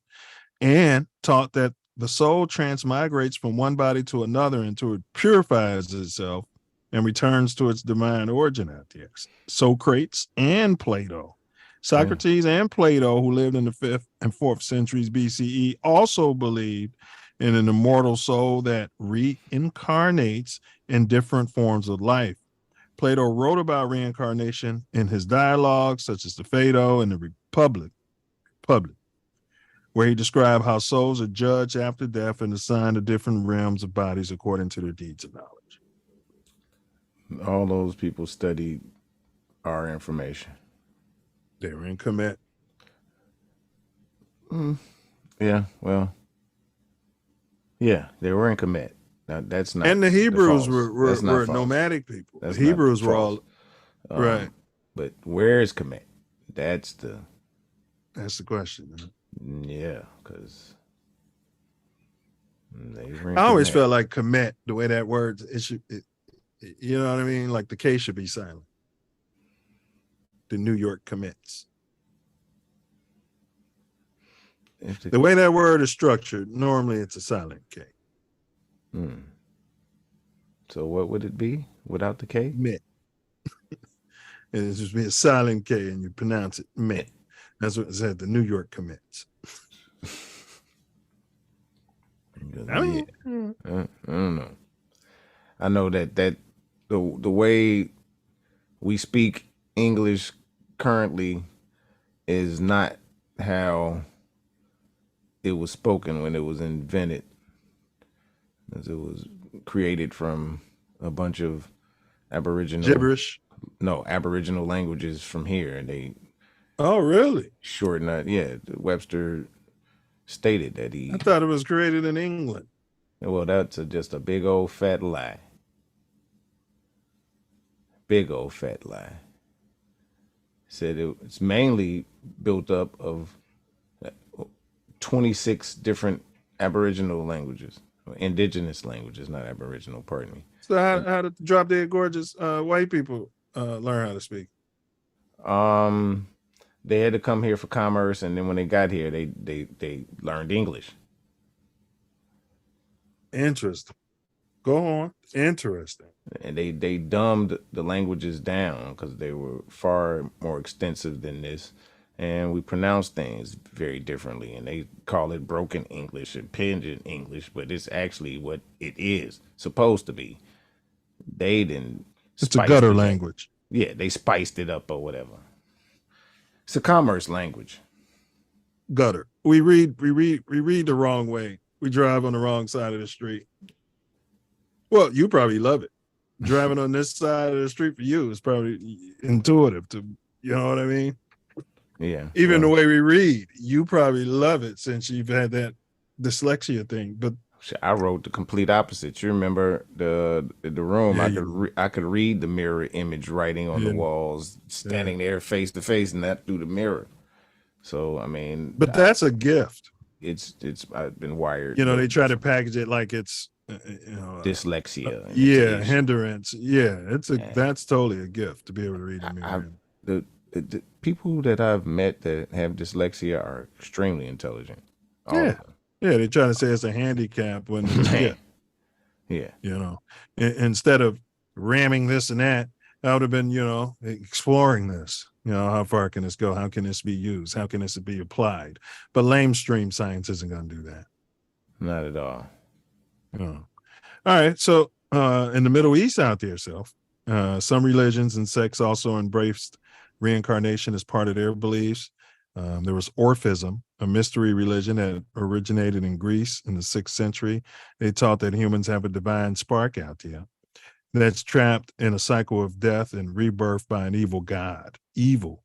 A: and taught that the soul transmigrates from one body to another until it purifies itself and returns to its divine origin out there. Socrates and Plato, Socrates and Plato, who lived in the 5th and 4th centuries BCE, also believed in an immortal soul that reincarnates in different forms of life. Plato wrote about reincarnation in his dialogues, such as the Phaedo and the Republic. where he described how souls are judged after death and assigned to different realms of bodies according to their deeds of knowledge.
B: All those people studied our information.
A: They were in Kemet.
B: Yeah, well, yeah, they were in Kemet. Now, that's not.
A: And the Hebrews
B: false.
A: were
B: That's not false.
A: nomadic people.
B: That's
A: the Hebrews
B: not
A: were
B: false.
A: all right.
B: But where is Kemet? That's the
A: question. Man.
B: Yeah, because they were in
A: I always
B: Kemet.
A: felt like Kemet, the way that word, you know what I mean? Like the K should be silent. The New York Kemets. The way that word is structured, normally it's a silent K.
B: So what would it be without the K?
A: Met. And it's just be a silent K and you pronounce it Met. That's what it said, the New York Kemets.
B: I don't know. I know that the way we speak English currently is not how it was spoken when it was invented, as it was created from a bunch of Aboriginal languages from here, and they.
A: Oh, really?
B: Shorten that. Yeah, Webster stated that he.
A: I thought it was created in England.
B: Well, that's just a big old fat lie. Big old fat lie. Said it's mainly built up of 26 different Aboriginal languages, or indigenous languages, not Aboriginal, pardon me.
A: So how did the drop dead gorgeous white people learn how to speak?
B: They had to come here for commerce, and then when they got here, they learned English.
A: Interesting. Go on. Interesting.
B: And they dumbed the languages down because they were far more extensive than this. And we pronounce things very differently. And they call it broken English and pidgin English, but it's actually what it is supposed to be. They didn't.
A: It's a gutter language.
B: Yeah, they spiced it up or whatever. It's a commerce language.
A: Gutter. We read the wrong way. We drive on the wrong side of the street. Well, you probably love it. Driving on this side of the street for you is probably intuitive to, you know what I mean?
B: Yeah.
A: Even the way we read, you probably love it since you've had that dyslexia thing. But
B: I wrote the complete opposite. You remember the room? Yeah, I could read the mirror image writing on the walls, standing there face to face, and that through the mirror. So I mean,
A: but that's a gift.
B: It's I've been wired.
A: You know, they try to package it like it's
B: dyslexia.
A: Hindrance. Yeah, that's totally a gift to be able to read the mirror.
B: The people that I've met that have dyslexia are extremely intelligent.
A: Yeah, they try to say it's a handicap when it's a gift.
B: Yeah,
A: you know, instead of ramming this and that, I would have been, exploring this. You know, how far can this go? How can this be used? How can this be applied? But lamestream science isn't going to do that.
B: Not at all.
A: All right. So in the Middle East out there, some religions and sects also embraced reincarnation as part of their beliefs. There was Orphism, a mystery religion that originated in Greece in the 6th century. They taught that humans have a divine spark out there that's trapped in a cycle of death and rebirth by an evil god. The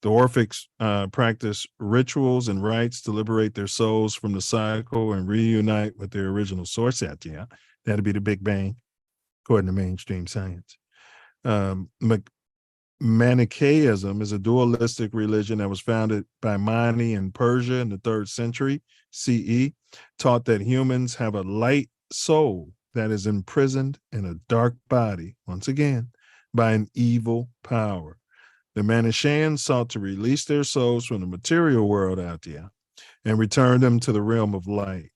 A: Orphics practice rituals and rites to liberate their souls from the cycle and reunite with their original source out there. That'd be the Big Bang, according to mainstream science. Manichaeism is a dualistic religion that was founded by Mani in Persia in the 3rd century CE, taught that humans have a light soul that is imprisoned in a dark body, once again, by an evil power. The Manichaeans sought to release their souls from the material world out there and return them to the realm of light.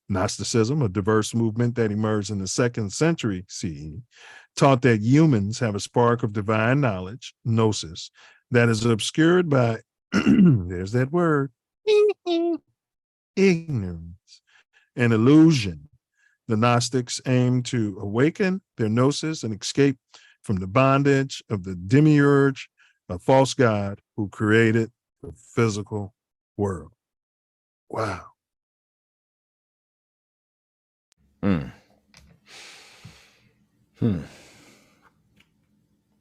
A: Gnosticism, a diverse movement that emerged in the 2nd century CE, taught that humans have a spark of divine knowledge, gnosis, that is obscured by, there's that word, ignorance and illusion. The Gnostics aim to awaken their gnosis and escape from the bondage of the demiurge, a false god who created the physical world. Wow.
B: Mm.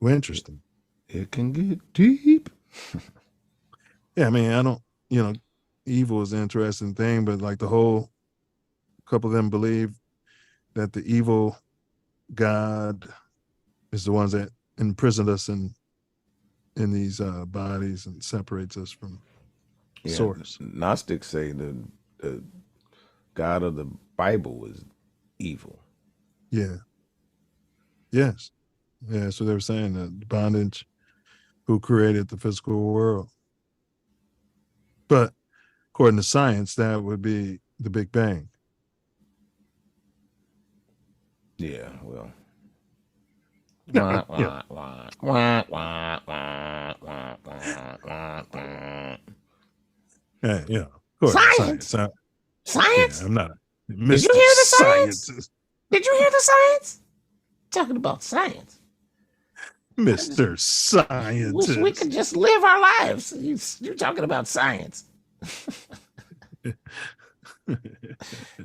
A: Well, interesting.
B: It can get deep.
A: Yeah, I mean, I don't, evil is an interesting thing, but like the whole couple of them believe that the evil God is the ones that imprisoned us in these bodies and separates us from source.
B: Gnostics say the God of the Bible is evil.
A: Yeah. Yes. Yeah, so they were saying that bondage, who created the physical world. But according to science, that would be the Big Bang.
B: Yeah, well.
A: Yeah, yeah.
B: Science.
A: Yeah, I'm not a Mr.
B: Did you hear the science?
A: Scientist.
B: Did you hear the science? Talking about science.
A: Mr. Scientist.
B: Wish we could just live our lives. You're talking about science.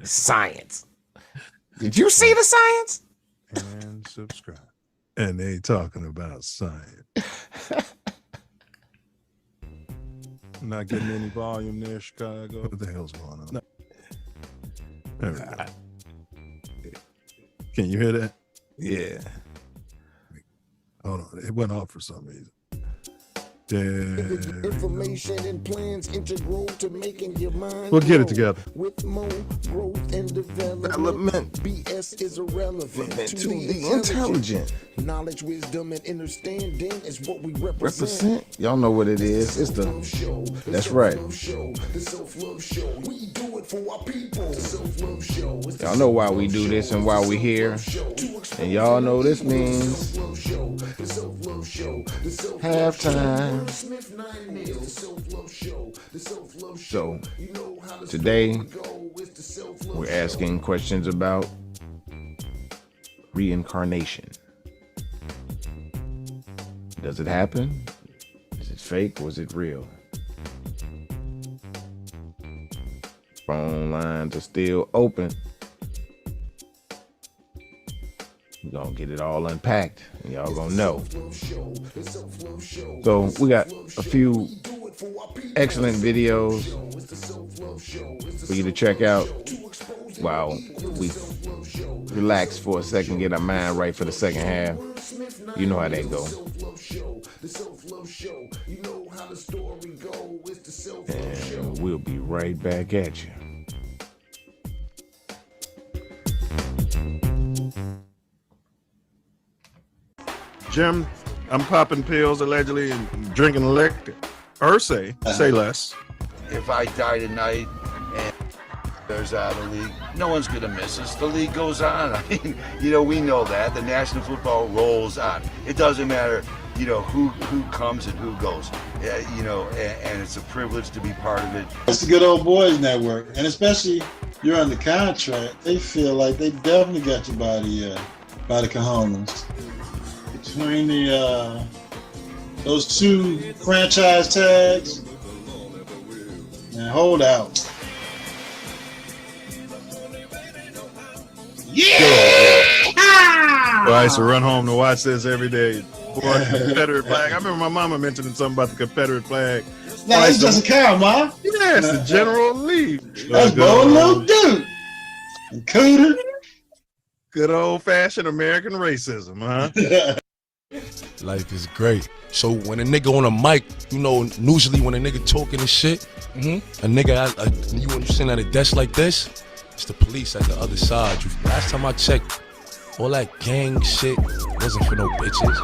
B: Science. Did you see the science?
A: And subscribe. And they talking about science. Not getting any volume there, Chicago. What the hell's going on? No. There we go. Can you hear that?
B: Yeah.
A: Hold on. It went off for some reason.
H: Information and plans integral to making your mind.
A: We'll get it together.
H: With more growth and development. BS is irrelevant to the intelligent. Knowledge, wisdom, and understanding is what we represent.
B: Y'all know what it is. It's the
H: show.
B: That's right.
H: The Self Love Show. We do it for our people. The Self Love Show.
B: Y'all know why we do this and why we here. And y'all know this means halftime. So today we're asking questions about reincarnation. Does it happen? Is it fake or is it real? Phone lines are still open. We're gonna get it all unpacked and y'all gonna know. So we got a few excellent videos for you to check out while we relax for a second, get our mind right for the second half. You know how that go. And we'll be right back at you.
A: Jim, I'm popping pills allegedly and drinking liquor. Say less.
K: If I die tonight and there's out of the league, no one's going to miss us. The league goes on. I mean, we know that. The National Football rolls on. It doesn't matter, who comes and who goes. And it's a privilege to be part of it.
L: It's the good old boys network. And especially you're under contract, they feel like they definitely got you by the cojones. Between those two franchise tags and holdout.
A: Yeah! Well, I used to run home to watch this every day. Boy, Confederate flag. I remember my mama mentioning something about the Confederate flag.
L: No, it's just a cow, Ma.
A: Yeah, it's the General Lee.
L: That's bold little dude. And Cooter.
A: Good old-fashioned American racism, huh?
M: Life is great. So when a nigga on a mic, usually when a nigga talking this shit, a nigga, when you sitting at a desk like this, it's the police at the other side. Last time I checked, all that gang shit wasn't for no bitches.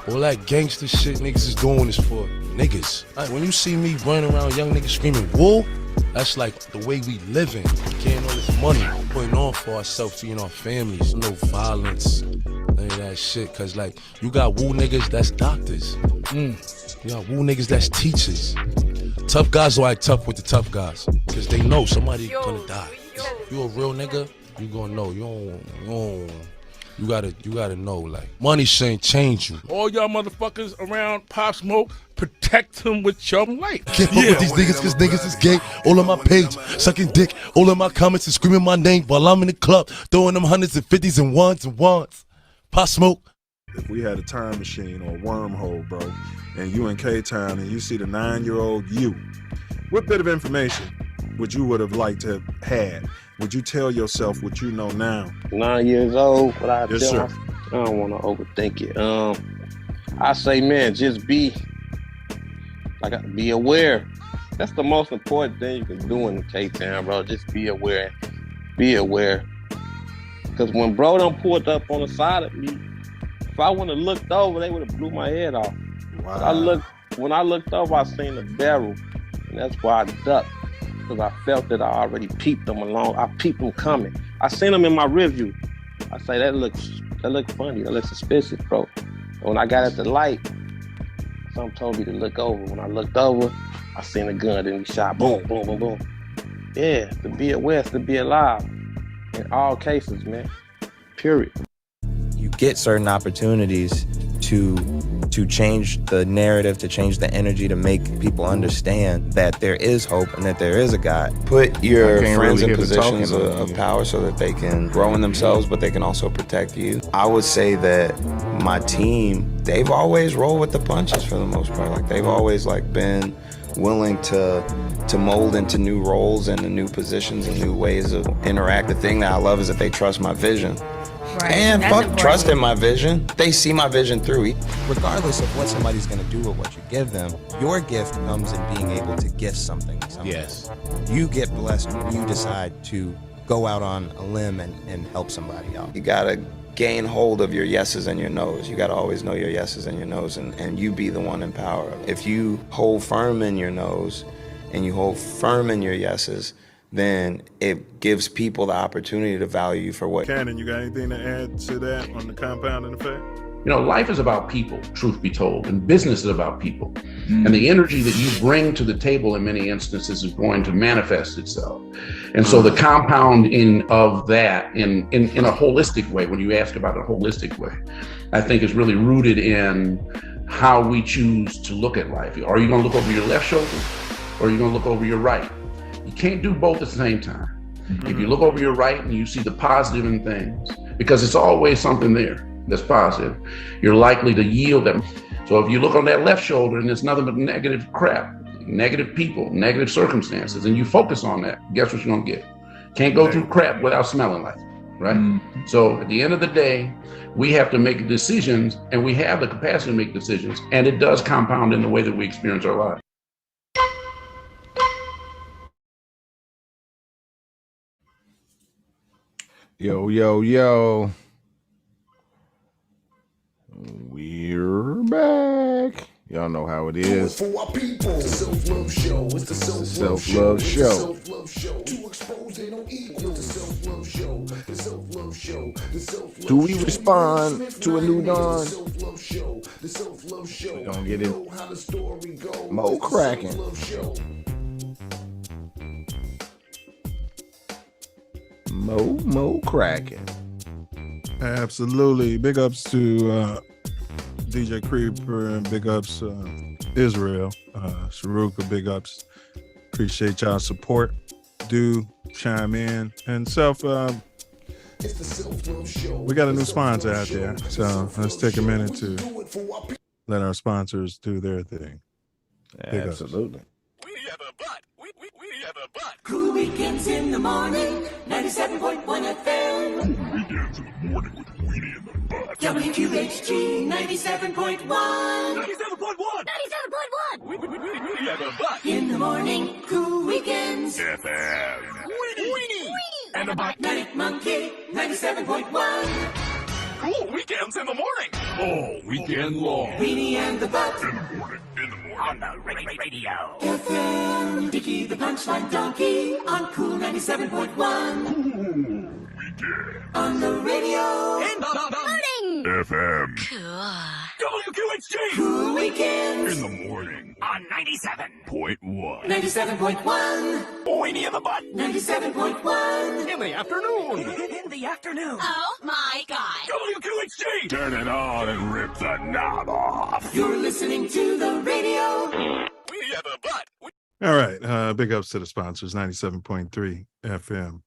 M: All that gangster shit niggas is doing is for niggas. Like, when you see me running around young niggas screaming wool, that's like the way we living. Getting all this money, putting on for ourselves, feeding our families. No violence, none of that shit. Cause like, you got woo niggas that's doctors. You got woo niggas that's teachers. Tough guys are like tough with the tough guys. Cause they know somebody gonna die. If you a real nigga, you gonna know. You don't You gotta know, like, money shouldn't change you.
N: All y'all motherfuckers around Pop Smoke, protect him with your life.
M: Can't fuck with these niggas cause niggas is gay. All on my page, sucking dick. All in my comments and screaming my name while I'm in the club, throwing them hundreds and fifties and ones and ones. Pop Smoke.
A: If we had a time machine or a wormhole, bro, and you in K-Town and you see the 9-year-old you, what bit of information would you would have liked to have had? Would you tell yourself what you know now?
O: 9 years old, what I
A: Yes,
O: tell
A: sir.
O: myself, I don't want to overthink it. I say, man, just be aware. That's the most important thing you can do in K-Town, bro. Just be aware. Be aware. Because when bro done pulled up on the side of me, if I wouldn't have looked over, they would have blew my head off.
A: Wow.
O: When I looked over, I seen the barrel, and that's why I ducked. Because I felt that I already peeped them along. I peeped them coming. I seen them in my rear view. I say, that looks funny. That looks suspicious, bro. And when I got at the light, something told me to look over. When I looked over, I seen a gun, then we shot, boom, boom, boom, boom. Yeah, to be aware, to be alive. In all cases, man. Period.
P: You get certain opportunities to change the narrative, to change the energy, to make people understand that there is hope and that there is a God. Put your friends in positions of power so that they can grow in themselves, but they can also protect you. I would say that my team, they've always rolled with the punches for the most part. Like, they've always been willing to mold into new roles and new positions and new ways of interact. The thing that I love is that they trust my vision.
Q: Right.
P: And
Q: That's
P: fuck
Q: important.
P: trust in my vision. They see my vision through. Regardless of what somebody's gonna do or what you give them, your gift comes in being able to gift something to somebody.
Q: Yes.
P: You get blessed when you decide to go out on a limb and help somebody out. You gotta gain hold of your yeses and your nos. You gotta always know your yeses and your nos, and you be the one in power. If you hold firm in your nos and you hold firm in your yeses, then it gives people the opportunity to value you for what.
A: Cannon, you got anything to add to that on the compounding effect?
R: You know, life is about people, truth be told, and business is about people. And the energy that you bring to the table in many instances is going to manifest itself. And so the compounding of that in a holistic way, when you ask about a holistic way, I think is really rooted in how we choose to look at life. Are you gonna look over your left shoulder or are you gonna look over your right? You can't do both at the same time. If you look over your right and you see the positive in things, because it's always something there that's positive, you're likely to yield them. So if you look on that left shoulder and it's nothing but negative crap, negative people, negative circumstances, and you focus on that, guess what you're gonna get? Can't go through crap without smelling like it, right? So at the end of the day, we have to make decisions, and we have the capacity to make decisions, and it does compound in the way that we experience our lives.
B: Yo, yo, yo. We're back. Y'all know how it is.
H: For our people, the Self Love Show. It's the
B: Self Love Show.
H: Self Love Show. To expose they don't equal. The Self Love Show. The Self Love Show. The Self Love
B: Do we respond to a new dawn?
H: The Self Love Show. The Self Love Show.
B: We gonna get it.
H: Know how the story goes.
B: Mo cracking.
H: The Self Love Show.
B: Mo cracking.
A: Absolutely. Big ups to DJ Creeper and big ups Israel. Sharuka, big ups. Appreciate y'all support. Do chime in. And we got a new sponsor out there. So let's take a minute to let our sponsors do their thing. Big ups.
B: Absolutely.
S: Cool weekends in the morning, 97.1 FM.
T: Weekends in the morning with Weenie in the butt.
S: WQHG 97.1.
T: 97.1.
S: 97.1. In the morning, cool weekends.
T: FM.
S: Weenie. And the Magnetic Monkey 97.1.
T: Cool weekends in the morning. All weekend long.
S: Weenie and the Butt.
T: In the morning.
S: On the radio. FM. Dickie the Punchline Donkey on Cool 97.1.
T: Cool weekend.
S: On the radio.
T: In the morning. FM.
S: Cool.
T: WQHG.
S: Cool weekends.
T: In the morning on 97.1.
S: 97.1.
T: Pointy in the butt.
S: 97.1.
T: In the afternoon.
S: In the afternoon. Oh my God.
T: WQHG. Turn it on and rip the knob off.
S: You're listening to the radio.
T: Pointy in the butt.
A: All right. Big ups to the sponsors, 97.3 FM.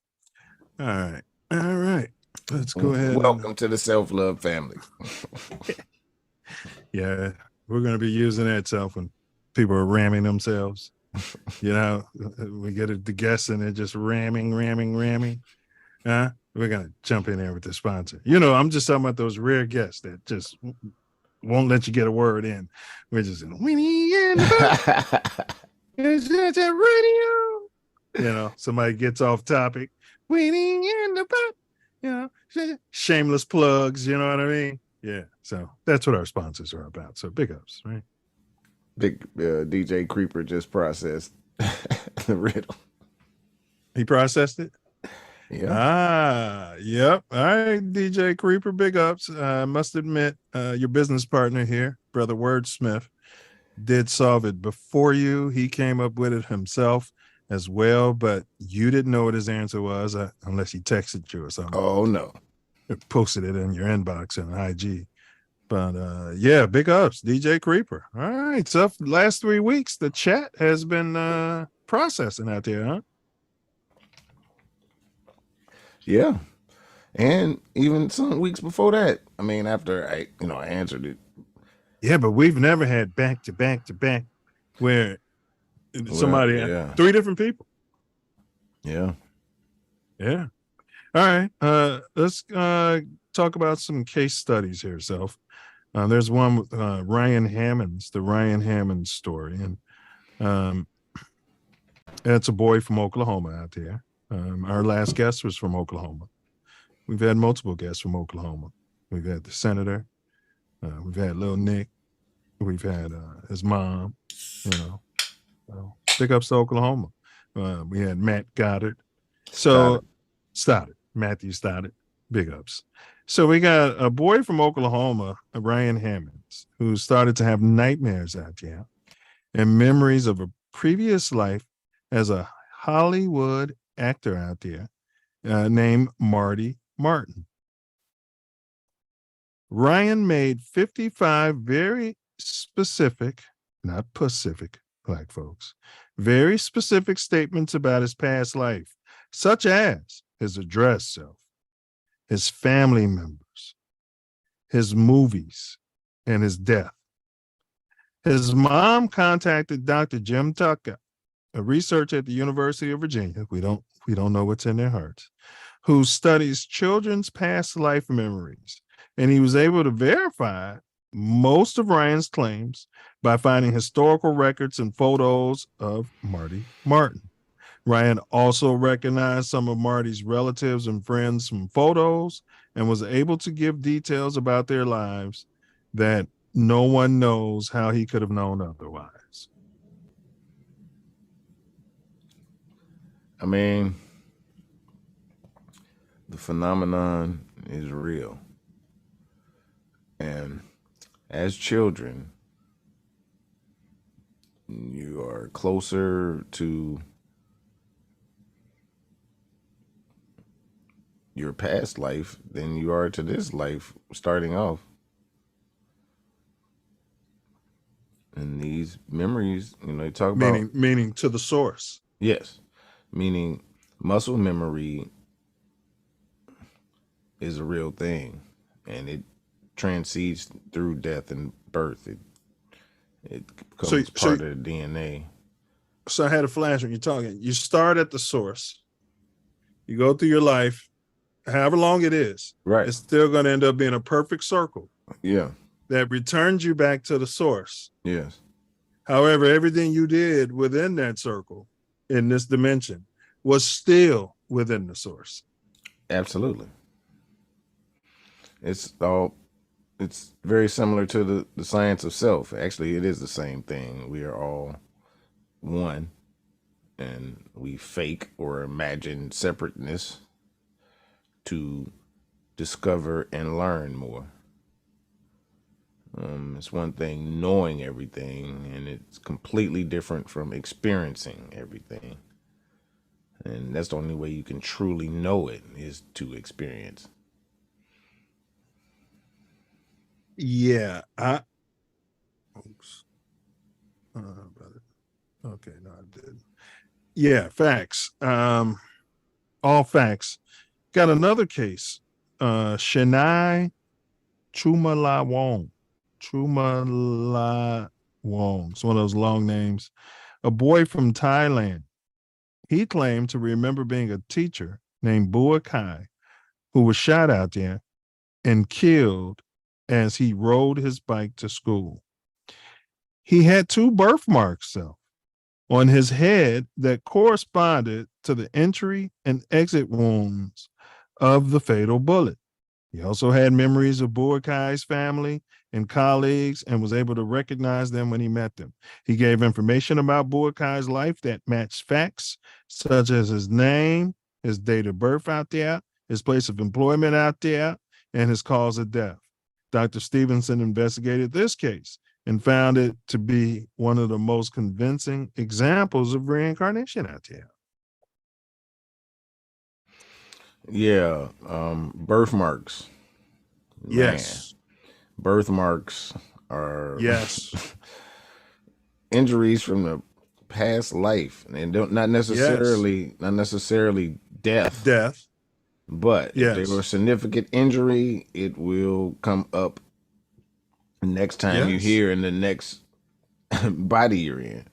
A: All right. All right. Let's go ahead.
B: Welcome to the Self Love family.
A: Yeah. We're going to be using that stuff when people are ramming themselves. You know, we get it to guess and they're just ramming. We're going to jump in there with the sponsor. You know, I'm just talking about those rare guests that just won't let you get a word in. We're just Winnie and it's a radio. You know, somebody gets off topic. Winnie in the butt. You know, shameless plugs. You know what I mean? Yeah. So that's what our sponsors are about. So big ups, right?
B: Big DJ Creeper just processed the riddle.
A: He processed it?
B: Yeah.
A: Yep. All right, DJ Creeper, big ups. I must admit, your business partner here, Brother Wordsmith, did solve it before you. He came up with it himself as well, but you didn't know what his answer was unless he texted you or something.
B: Oh, no.
A: Posted it in your inbox on IG. But yeah, big ups, DJ Creeper. All right. So last 3 weeks, the chat has been processing out there, huh?
B: Yeah. And even some weeks before that. I mean, after I answered it.
A: Yeah, but we've never had back to back where somebody had 3 different people.
B: Yeah.
A: Yeah. All right. Let's talk about some case studies here, Self. There's one with Ryan Hammonds, the Ryan Hammonds story. And it's a boy from Oklahoma out there. Our last guest was from Oklahoma. We've had multiple guests from Oklahoma. We've had the senator. We've had Lil Nick. We've had his mom. You know, big ups to Oklahoma. We had Matt Goddard. So Matthew Stoddard. Big ups. So we got a boy from Oklahoma, Ryan Hammonds, who started to have nightmares out there and memories of a previous life as a Hollywood actor out there named Marty Martin. Ryan made 55 very specific, not Pacific, black folks, very specific statements about his past life, such as his address, Self, his family members, his movies, and his death. His mom contacted Dr. Jim Tucker, a researcher at the University of Virginia. We don't know what's in their hearts, who studies children's past life memories. And he was able to verify most of Ryan's claims by finding historical records and photos of Marty Martin. Ryan also recognized some of Marty's relatives and friends from photos and was able to give details about their lives that no one knows how he could have known otherwise.
B: I mean, the phenomenon is real. And as children, you are closer to your past life than you are to this life starting off. And these memories, you talk about
A: meaning to the source.
B: Yes. Meaning muscle memory is a real thing, and it transcedes through death and birth. It becomes part of the DNA.
A: So I had a flash when you're talking. You start at the source. You go through your life, however long it is.
B: Right.
A: It's still going to end up being a perfect circle.
B: Yeah.
A: That returns you back to the source.
B: Yes.
A: However, everything you did within that circle in this dimension was still within the source.
B: Absolutely. It's very similar to the science of self. Actually, it is the same thing. We are all one, and we fake or imagine separateness to discover and learn more. It's one thing knowing everything, and it's completely different from experiencing everything. And that's the only way you can truly know it is to experience.
A: Yeah, oops. Brother. Okay, no, I did. Yeah, facts. All facts. Got another case. Chennai Chumala Wong. Chumala Wong. It's one of those long names. A boy from Thailand. He claimed to remember being a teacher named Bua Kai who was shot out there and killed as he rode his bike to school. He had 2 birthmarks, though, on his head that corresponded to the entry and exit wounds of the fatal bullet. He also had memories of Buakai's family and colleagues and was able to recognize them when he met them. He gave information about Buakai's life that matched facts, such as his name, his date of birth out there, his place of employment out there, and his cause of death. Dr. Stevenson investigated this case and found it to be one of the most convincing examples of reincarnation out there.
B: Yeah, birthmarks.
A: Yes.
B: Man. Birthmarks are
A: yes
B: injuries from the past life, and not necessarily death. But if they were a significant injury, it will come up next time you hear in the next body you're in.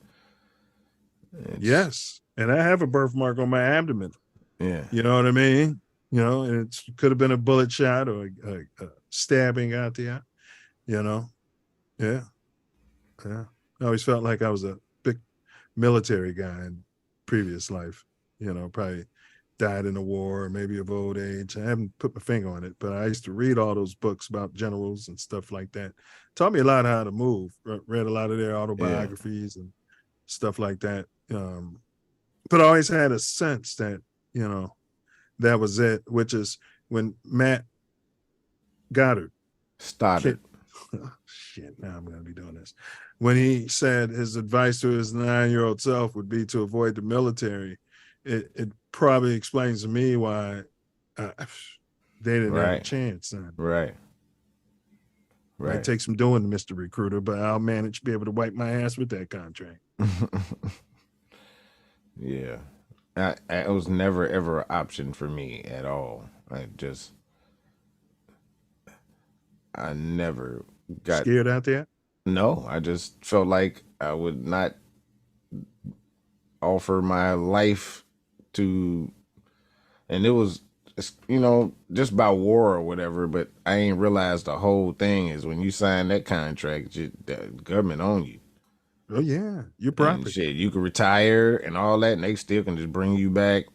A: Yes, and I have a birthmark on my abdomen.
B: Yeah,
A: you know what I mean. And it could have been a bullet shot or a stabbing out there. Yeah. I always felt like I was a big military guy in previous life. Probably died in the war or maybe of old age. I haven't put my finger on it, but I used to read all those books about generals and stuff like that. Taught me a lot how to move. Read a lot of their autobiographies and stuff like that. But I always had a sense that, that was it, which is when Matt Goddard
B: started.
A: Shit, now I'm going to be doing this. When he said his advice to his 9-year-old self would be to avoid the military, it probably explains to me why they didn't have a chance.
B: Right.
A: It takes some doing, Mr. Recruiter, but I'll manage to be able to wipe my ass with that contract.
B: Yeah. It was never, ever an option for me at all. I never got
A: scared out there.
B: No, I just felt like I would not offer my life to, and it was, just by war or whatever, but I ain't realized the whole thing is when you sign that contract, the government own you.
A: Oh yeah, you're property.
B: Shit, you can retire and all that, and they still can just bring you back.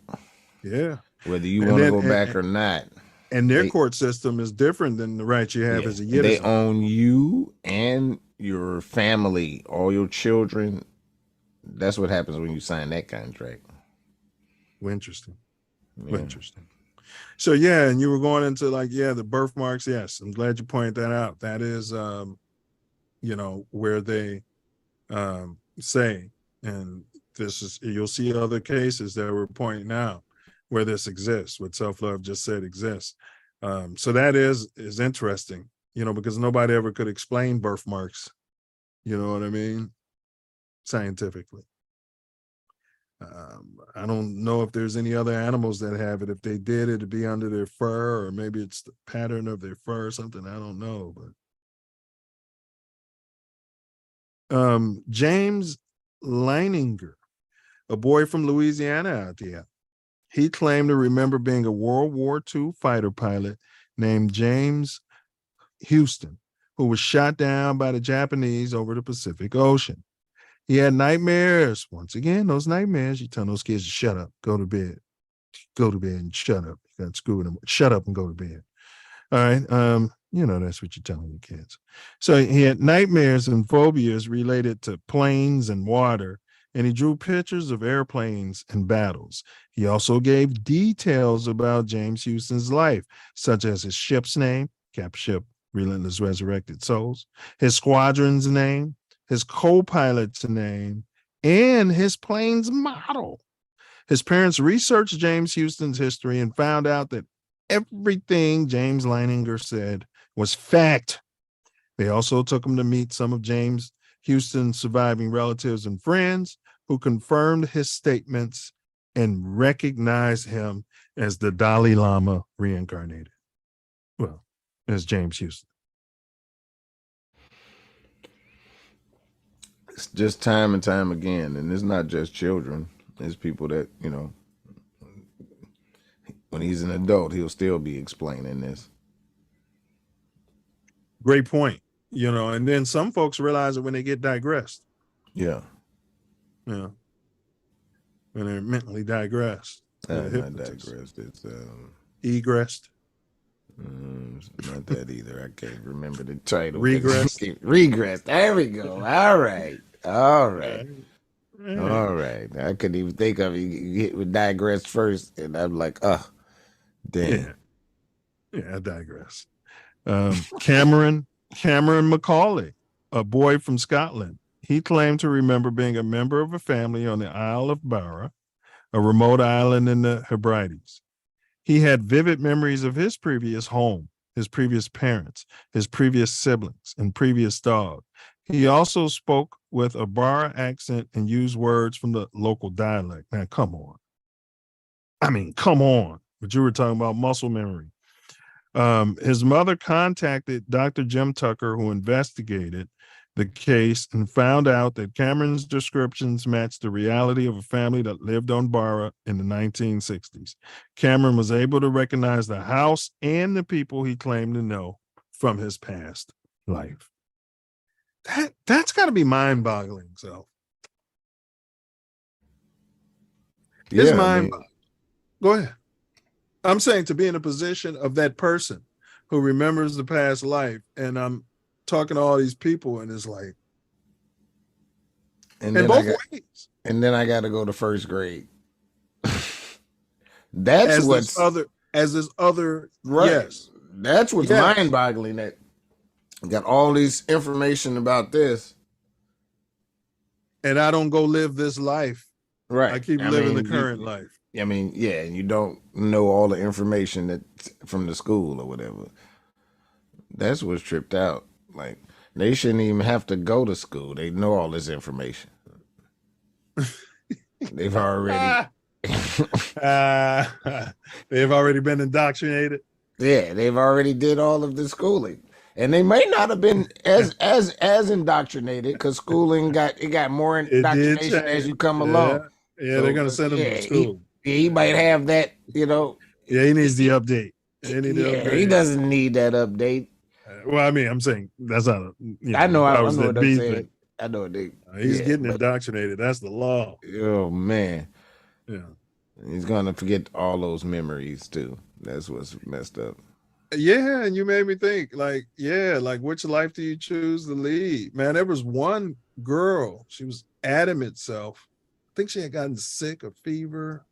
A: Yeah,
B: whether you want to go back or not.
A: And their court system is different than the rights you have as a citizen.
B: They own you and your family, all your children. That's what happens when you sign that contract.
A: Interesting. Interesting. So yeah, and you were going into the birthmarks. Yes, I'm glad you pointed that out. That is, where they say, and this is, you'll see other cases that we're pointing out where this exists, what self-love just said exists. So that is interesting, because nobody ever could explain birthmarks, you know what I mean, scientifically. I don't know if there's any other animals that have it. If they did, it'd be under their fur, or maybe it's the pattern of their fur or something. I don't know, but James Leininger, a boy from Louisiana out there, he claimed to remember being a World War II fighter pilot named James Houston, who was shot down by the Japanese over the Pacific Ocean. He had nightmares. Once again, those nightmares, you tell those kids to shut up, go to bed. Go to bed and shut up. You got school in the morning. Shut up and go to bed. All right. That's what you're telling the kids. So he had nightmares and phobias related to planes and water, and he drew pictures of airplanes and battles. He also gave details about James Houston's life, such as his ship's name, Cap Ship Relentless Resurrected Souls, his squadron's name, his co-pilot's name, and his plane's model. His parents researched James Houston's history and found out that everything James Leininger said was fact. They also took him to meet some of James Houston's surviving relatives and friends who confirmed his statements and recognized him as the Dalai Lama reincarnated. Well, as James Houston.
B: It's just time and time again, and it's not just children. It's people that, you know, when he's an adult, he'll still be explaining this.
A: Great point. You know, and then some folks realize it when they get digressed.
B: Yeah.
A: Yeah. When they're mentally digressed.
B: Not digressed. It's
A: egressed.
B: Not that either. I can't remember the title.
A: Regress.
B: Regress. There we go. All right. All right. All right. I couldn't even think of it. You hit with digress first, and I'm like, damn.
A: Yeah, I digress. Cameron Macaulay, a boy from Scotland. He claimed to remember being a member of a family on the Isle of Barra, a remote island in the Hebrides. He had vivid memories of his previous home, his previous parents, his previous siblings, and previous dog. He also spoke with a Barra accent and used words from the local dialect. Now, come on. I mean, come on. But you were talking about muscle memory. His mother contacted Dr. Jim Tucker, who investigated the case and found out that Cameron's descriptions matched the reality of a family that lived on Barra in the 1960s. Cameron was able to recognize the house and the people he claimed to know from his past life. That's got to be mind-boggling. So, it's mind-boggling. Go ahead. I'm saying to be in a position of that person who remembers the past life, and I'm talking to all these people, and it's like,
B: And
A: in
B: then
A: both ways.
B: And then I got to go to first grade. That's
A: As
B: what's
A: this other
B: right.
A: Yes,
B: that's what's
A: Yes.
B: mind-boggling. That got all this information about this,
A: and I don't go live this life.
B: right?
A: I keep living the current life.
B: I mean, yeah, and you don't know all the information that from the school or whatever. That's what's tripped out. Like, they shouldn't even have to go to school. They know all this information. They've already
A: they've already been indoctrinated.
B: Yeah, they've already did all of the schooling. And they may not have been as indoctrinated, because schooling got more indoctrination as you come along.
A: Yeah,
B: So,
A: they're gonna send him to school.
B: He might have that, you know.
A: Yeah, he needs the update.
B: He doesn't need that update.
A: Well, I mean, I'm saying that's not.
B: I know what I'm
A: saying.
B: saying. I know they.
A: He's getting indoctrinated. That's the law.
B: Oh man.
A: Yeah.
B: He's gonna forget all those memories too. That's what's messed up.
A: Yeah, and you made me think, like, which life do you choose to lead? Man, there was one girl, she was adamant self. I think she had gotten sick or fever.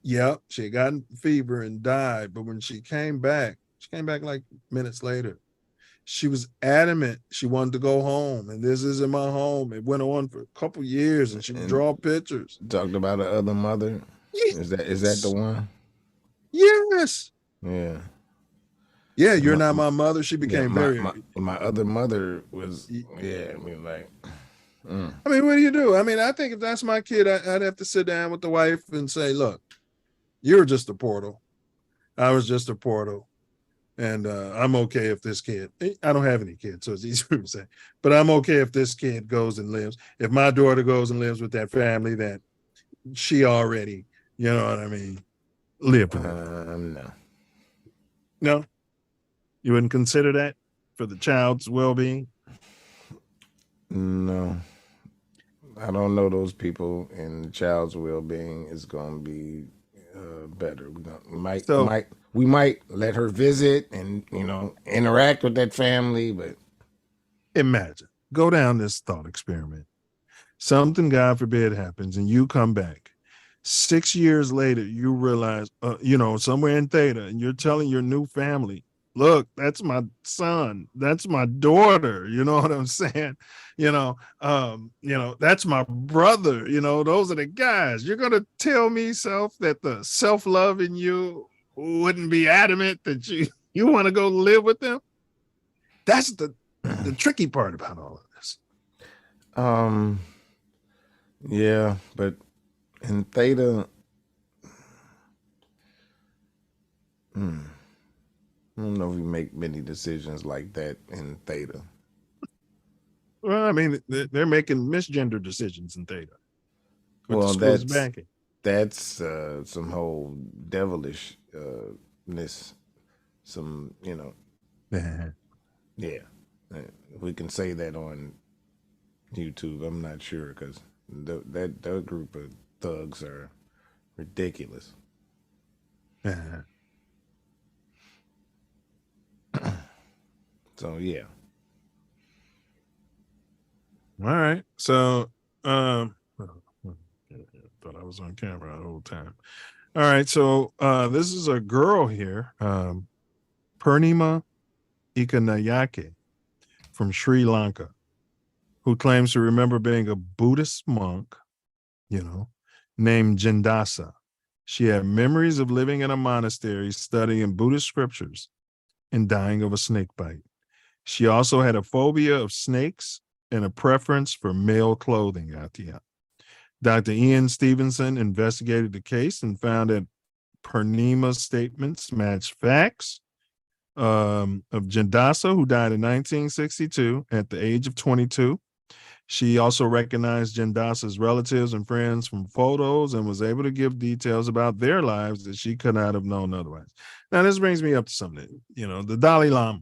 A: Yep, she had gotten fever and died. But when she came back like minutes later. She was adamant she wanted to go home, and this isn't my home. It went on for a couple years, and she would draw pictures.
B: Talked about her other mother. Is that the one?
A: Yes.
B: Yeah.
A: Yeah, you're not my mother. She became very.
B: My other mother was. Yeah, I mean, like.
A: I mean, what do you do? I mean, I think if that's my kid, I'd have to sit down with the wife and say, "Look, you're just a portal. I was just a portal, and I'm okay if this kid. I don't have any kids, so it's easy for me to say. But I'm okay if this kid goes and lives. If my daughter goes and lives with that family that she already, you know what I mean, lived with. No, you wouldn't consider that for the child's well-being.
B: No, I don't know those people, and the child's well-being is going to be better. We might let her visit and, you know, interact with that family, but
A: imagine, go down this thought experiment. Something, God forbid, happens, and you come back. 6 years later, you realize, somewhere in Theta, and you're telling your new family, look, that's my son, that's my daughter, you know what I'm saying? That's my brother, those are the guys. You're gonna tell me, that the self-love in you wouldn't be adamant that you want to go live with them? That's the tricky part about all of this.
Q: Yeah, but in Theta, I don't know if we make many decisions like that in Theta.
A: Well, I mean, they're making misgender decisions in Theta.
Q: Well,
A: that's
Q: some whole devilishness, some, yeah. We can say that on YouTube. I'm not sure because that group of thugs are ridiculous. So yeah.
A: All right. So thought I was on camera the whole time. All right. So this is a girl here, Purnima Ikanayake from Sri Lanka, who claims to remember being a Buddhist monk, named Jindasa. She had memories of living in a monastery, studying Buddhist scriptures, and dying of a snake bite. She also had a phobia of snakes and a preference for male clothing. Dr. Ian Stevenson investigated the case and found that Purnima's statements matched facts of Jindasa, who died in 1962 at the age of 22. She also recognized Jindasa's relatives and friends from photos and was able to give details about their lives that she could not have known otherwise. Now, this brings me up to something, the Dalai Lama.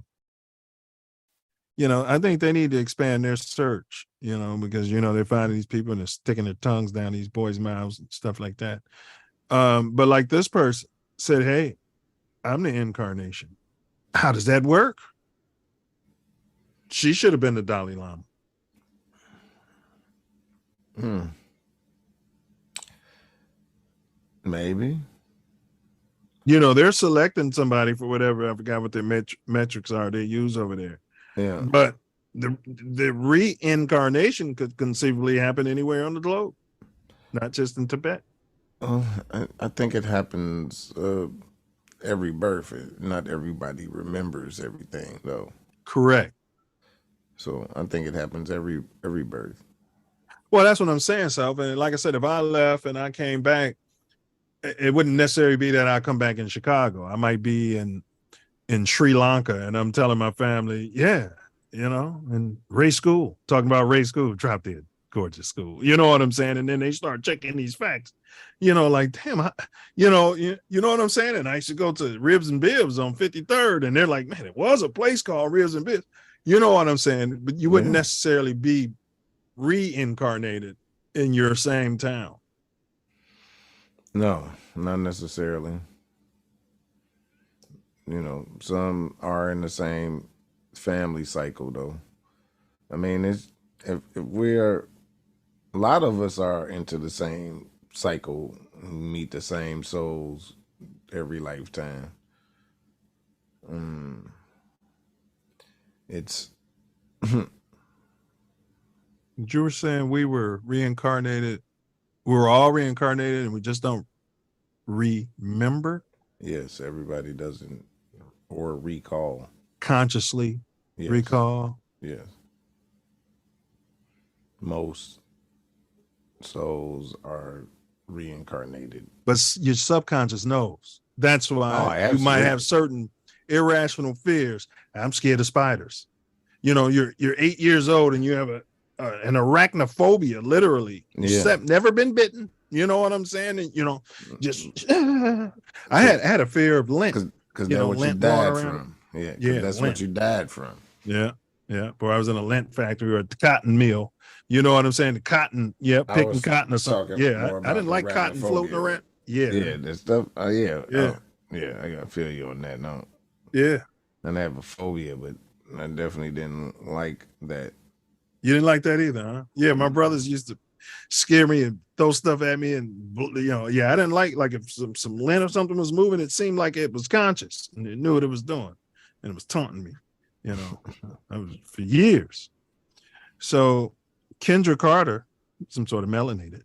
A: I think they need to expand their search, because, they're finding these people and they're sticking their tongues down these boys' mouths and stuff like that. But like this person said, hey, I'm the incarnation. How does that work? She should have been the Dalai Lama.
Q: Maybe.
A: They're selecting somebody for whatever, I forgot what their metrics are they use over there.
Q: Yeah.
A: But the reincarnation could conceivably happen anywhere on the globe, not just in Tibet.
Q: I think it happens every birth. Not everybody remembers everything, though.
A: Correct.
Q: So I think it happens every birth.
A: Well, that's what I'm saying, Self. And like I said, if I left and I came back, it wouldn't necessarily be that I come back in Chicago. I might be in Sri Lanka, and I'm telling my family, and Ray School, talking about Ray School, drop dead, gorgeous school. You know what I'm saying? And then they start checking these facts, like, damn, you know what I'm saying? And I used to go to Ribs and Bibs on 53rd, and they're like, man, it was a place called Ribs and Bibs. You know what I'm saying? But you wouldn't necessarily be reincarnated in your same town.
Q: No, not necessarily. Some are in the same family cycle, though. I mean, if a lot of us are into the same cycle, meet the same souls every lifetime. It's
A: You were saying we were reincarnated. We were all reincarnated and we just don't remember?
Q: Yes, everybody doesn't, or recall.
A: Consciously recall?
Q: Yes. Most souls are reincarnated.
A: But your subconscious knows. That's why you might have certain irrational fears. I'm scared of spiders. You're 8 years old and you have an arachnophobia, literally.
Q: Yeah.
A: Never been bitten. You know what I'm saying? And, just I had a fear of lint.
Q: Because that's what you died from. Yeah, that's
A: lint.
Q: what you died from.
A: Yeah. Boy, I was in a lint factory or at the cotton mill. You know what I'm saying? The cotton, picking cotton or something. Yeah, I didn't like cotton floating around. Yeah.
Q: Yeah, that stuff. Yeah, I gotta feel you on that note.
A: Yeah.
Q: And I have a phobia, but I definitely didn't like that.
A: You didn't like that either, huh? Yeah, my brothers used to scare me and throw stuff at me, and I didn't like if some lint or something was moving, it seemed like it was conscious and it knew what it was doing. and it was taunting me, you know, I was for years. So Kendra Carter, some sort of melanated,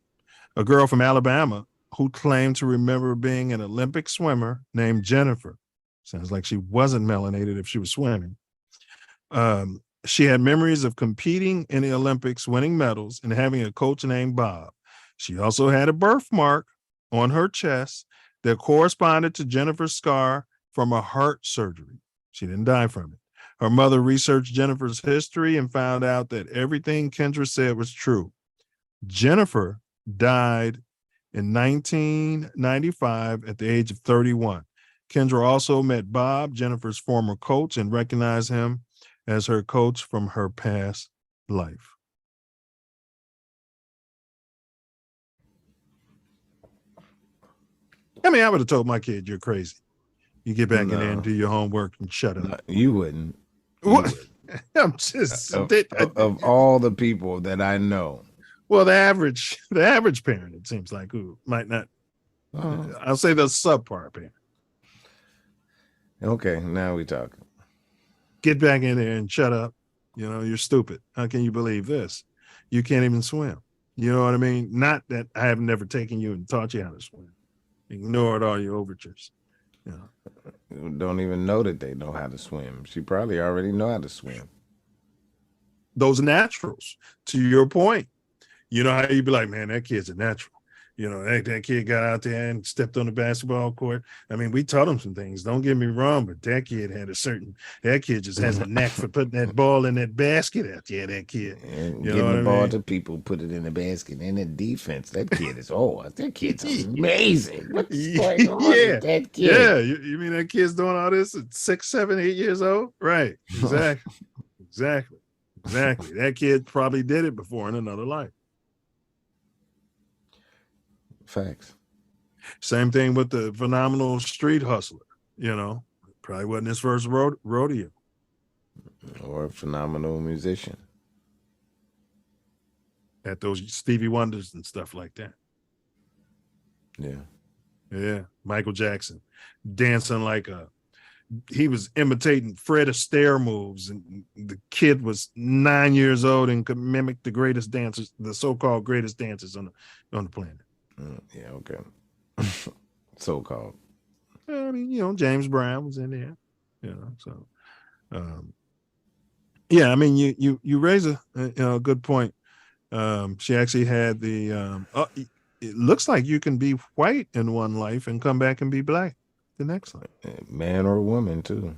A: a girl from Alabama who claimed to remember being an Olympic swimmer named Jennifer. Sounds like she wasn't melanated if she was swimming. She had memories of competing in the Olympics, winning medals, and having a coach named Bob. She also had a birthmark on her chest that corresponded to Jennifer's scar from a heart surgery. She didn't die from it. Her mother researched Jennifer's history and found out that everything Kendra said was true. Jennifer died in 1995 at the age of 31. Kendra also met Bob, Jennifer's former coach, and recognized him as her coach from her past life. I mean, I would have told my kid, you're crazy. You get back in there and do your homework and shut up.
Q: No, you wouldn't.
A: What? I'm just
Q: of all the people that I know.
A: Well, the average parent, it seems like, who might not. I'll say the subpar parent.
Q: Okay, now we talking.
A: Get back in there and shut up. You know, you're stupid. How can you believe this? You can't even swim. You know what I mean? Not that I have never taken you and taught you how to swim. Ignored all your overtures. You know.
Q: Don't even know that they know how to swim. She probably already know how to swim.
A: Those naturals, to your point. You know how you be like, man, that kid's a natural. You know, that kid got out there and stepped on the basketball court. I mean, we taught him some things. Don't get me wrong, but that kid just has a knack for putting that ball in that basket out there, that kid.
Q: And
A: you
Q: getting the ball to people, put it in the basket. And in defense, that kid is that kid's amazing. What's going on with that kid?
A: Yeah, you mean that kid's doing all this at 6, 7, 8 years old? Right, exactly. That kid probably did it before in another life.
Q: Facts.
A: Same thing with the phenomenal street hustler, you know, probably wasn't his first rodeo.
Q: Or a phenomenal musician.
A: At those Stevie Wonders and stuff like that. Yeah. Michael Jackson dancing like he was imitating Fred Astaire moves, and the kid was 9 years old and could mimic the greatest dancers, the so-called greatest dancers on the planet.
Q: Yeah, okay. So-called.
A: I mean, you know, James Brown was in there, you know, so yeah, I mean, you raise a good point. She actually had the it looks like you can be white in one life and come back and be black the next life.
Q: Man or woman too.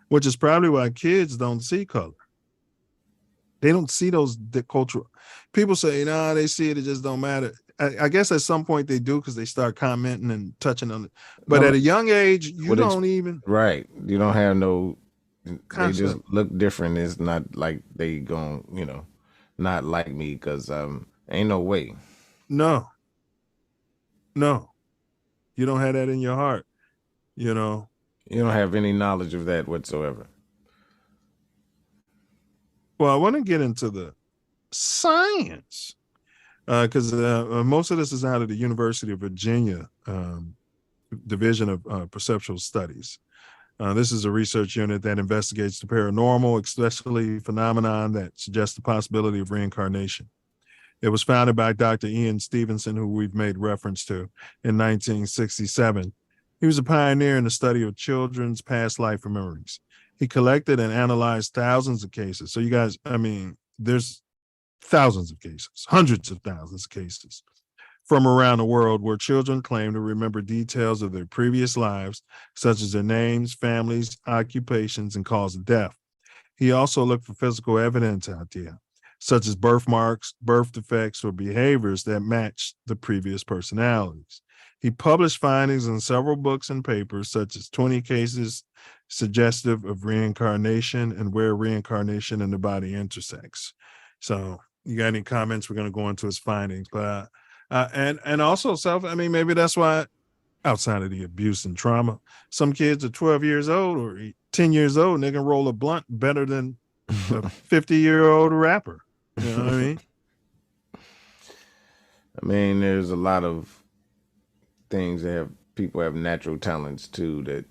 A: Which is probably why kids don't see color. They don't see the cultural. People say, nah, they see it, it just don't matter. I guess at some point they do, because they start commenting and touching on it. But at a young age, you don't even.
Q: Right. You don't have no
A: concept.
Q: They just look different. It's not like they gon', you know, not like me, because ain't no way.
A: No. You don't have that in your heart, you know.
Q: You don't have any knowledge of that whatsoever.
A: Well, I want to get into the science, because most of this is out of the University of Virginia Division of Perceptual Studies. This is a research unit that investigates the paranormal, especially phenomenon that suggests the possibility of reincarnation. It was founded by Dr. Ian Stevenson, who we've made reference to, in 1967. He was a pioneer in the study of children's past life memories. He collected and analyzed thousands of cases. So you guys, I mean, there's thousands of cases, hundreds of thousands of cases from around the world where children claim to remember details of their previous lives, such as their names, families, occupations, and cause of death. He also looked for physical evidence out there, such as birthmarks, birth defects, or behaviors that match the previous personalities. He published findings in several books and papers, such as 20 cases suggestive of reincarnation and where reincarnation in the body intersects. So you got any comments? We're going to go into his findings, but and also I mean, maybe that's why, outside of the abuse and trauma, some kids are 12 years old or 10 years old and they can roll a blunt better than a 50-year-old rapper. You know what I mean?
Q: I mean, there's a lot of things that people have natural talents too, that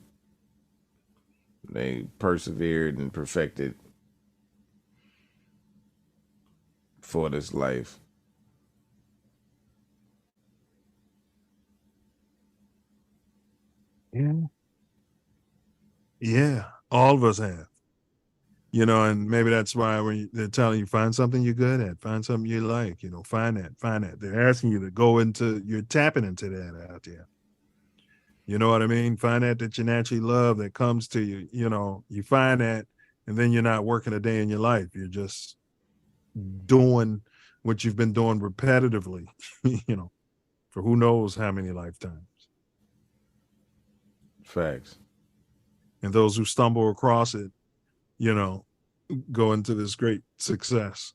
Q: They persevered and perfected for this life.
A: Yeah, all of us have. You know, and maybe that's why when they're telling you find something you're good at, find something you like, you know, find that. They're asking you to go into, you're tapping into that out there. You know what I mean? Find that you naturally love that comes to you. You know, you find that, and then you're not working a day in your life. You're just doing what you've been doing repetitively, you know, for who knows how many lifetimes.
Q: Facts.
A: And those who stumble across it, you know, go into this great success.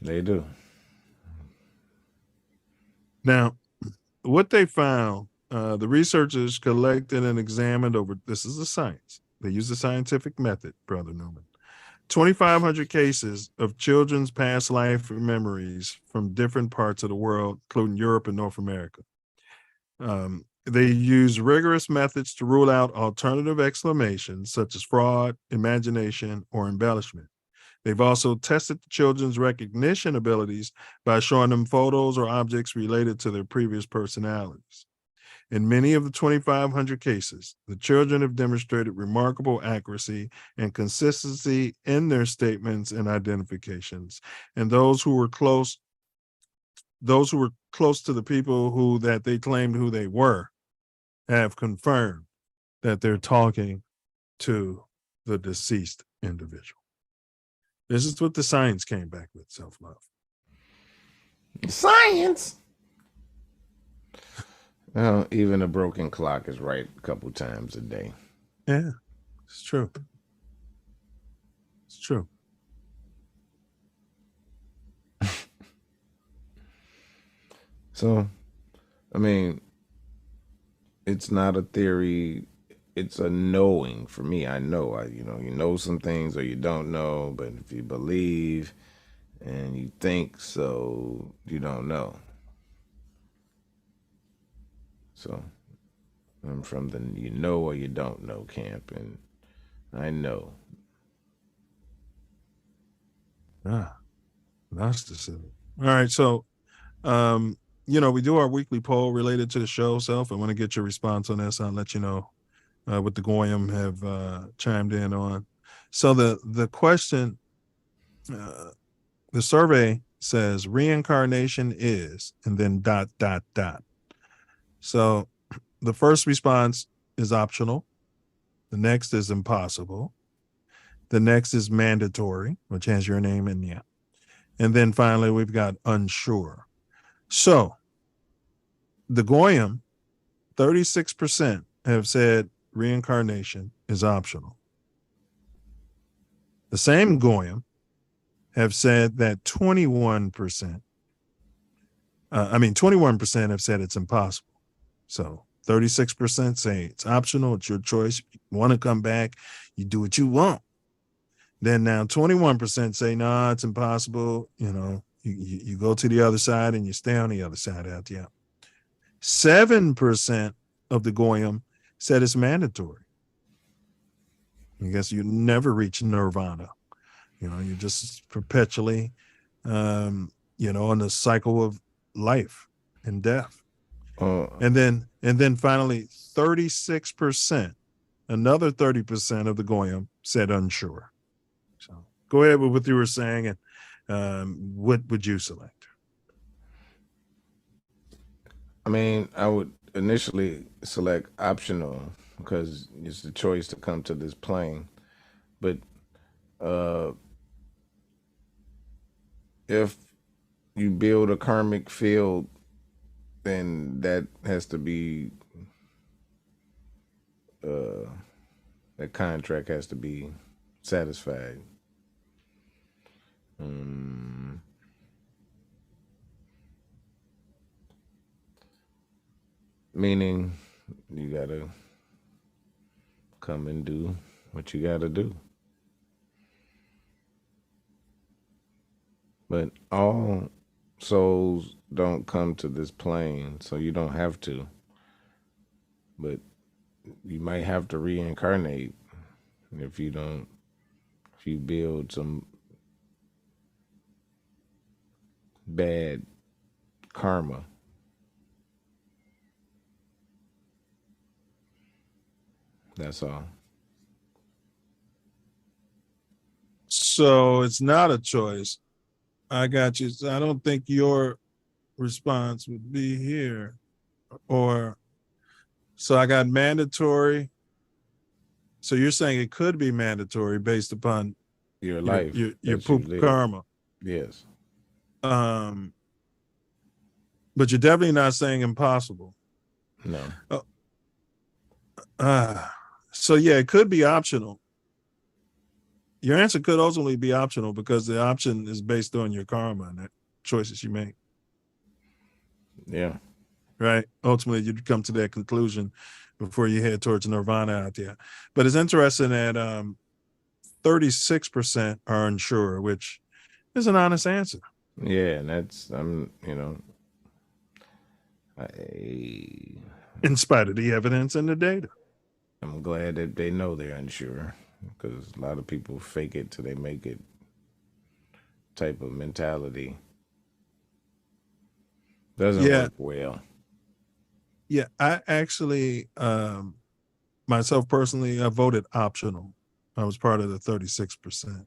Q: They do.
A: Now, what they found, the researchers collected and examined over, this is a science. They use the scientific method, Brother Newman. 2,500 cases of children's past life memories from different parts of the world, including Europe and North America. They use rigorous methods to rule out alternative explanations such as fraud, imagination, or embellishment. They've also tested the children's recognition abilities by showing them photos or objects related to their previous personalities. In many of the 2,500 cases, the children have demonstrated remarkable accuracy and consistency in their statements and identifications. And those who were close to the people who that they claimed who they were have confirmed that they're talking to the deceased individual. This is what the science came back with, self-love.
Q: Science. Well, even a broken clock is right a couple times a day.
A: Yeah, it's true. It's true.
Q: So, I mean, it's not a theory. It's a knowing for me. I know, you know some things or you don't know, but if you believe and you think so, you don't know. So I'm from the you know or you don't know camp, and I know.
A: Gnosticism. All right, so you know, we do our weekly poll related to the show, Self. I want to get your response on this. I'll let you know what the Goyim have chimed in on. So the question, the survey says reincarnation is, and then ... So the first response is optional. The next is impossible. The next is mandatory, which has your name in there. And then finally, we've got unsure. So the Goyim, 36% have said reincarnation is optional. The same Goyim have said that 21% have said it's impossible. So 36% say it's optional, it's your choice. If you want to come back, you do what you want. Then now 21% say, nah, it's impossible. You know, you go to the other side and you stay on the other side out there. 7% of the Goyim said it's mandatory. I guess you never reach nirvana. You know, you're just perpetually, you know, in the cycle of life and death. And then finally, 36%, another 30% of the Goyim said unsure. So go ahead with what you were saying, and what would you select?
Q: I mean, I would initially select optional because it's the choice to come to this plane. But if you build a karmic field, then that has to be, that contract has to be satisfied. Meaning you gotta come and do what you gotta do. But all souls don't come to this plane, so you don't have to. But you might have to reincarnate if you build some bad karma. That's all.
A: So it's not a choice. I got you. So I don't think your response would be here. Or so I got mandatory. So you're saying it could be mandatory based upon
Q: your life,
A: your poop karma.
Q: Yes.
A: But you're definitely not saying impossible.
Q: No.
A: So yeah, it could be optional. Your answer could ultimately be optional because the option is based on your karma and the choices you make.
Q: Yeah.
A: Right. Ultimately, you'd come to that conclusion before you head towards nirvana out there. But it's interesting that 36% are unsure, which is an honest answer.
Q: Yeah, and that's
A: in spite of the evidence and the data.
Q: I'm glad that they know they're unsure, because a lot of people fake it till they make it type of mentality. Doesn't work well.
A: Yeah, I actually, myself personally, I voted optional. I was part of the 36%.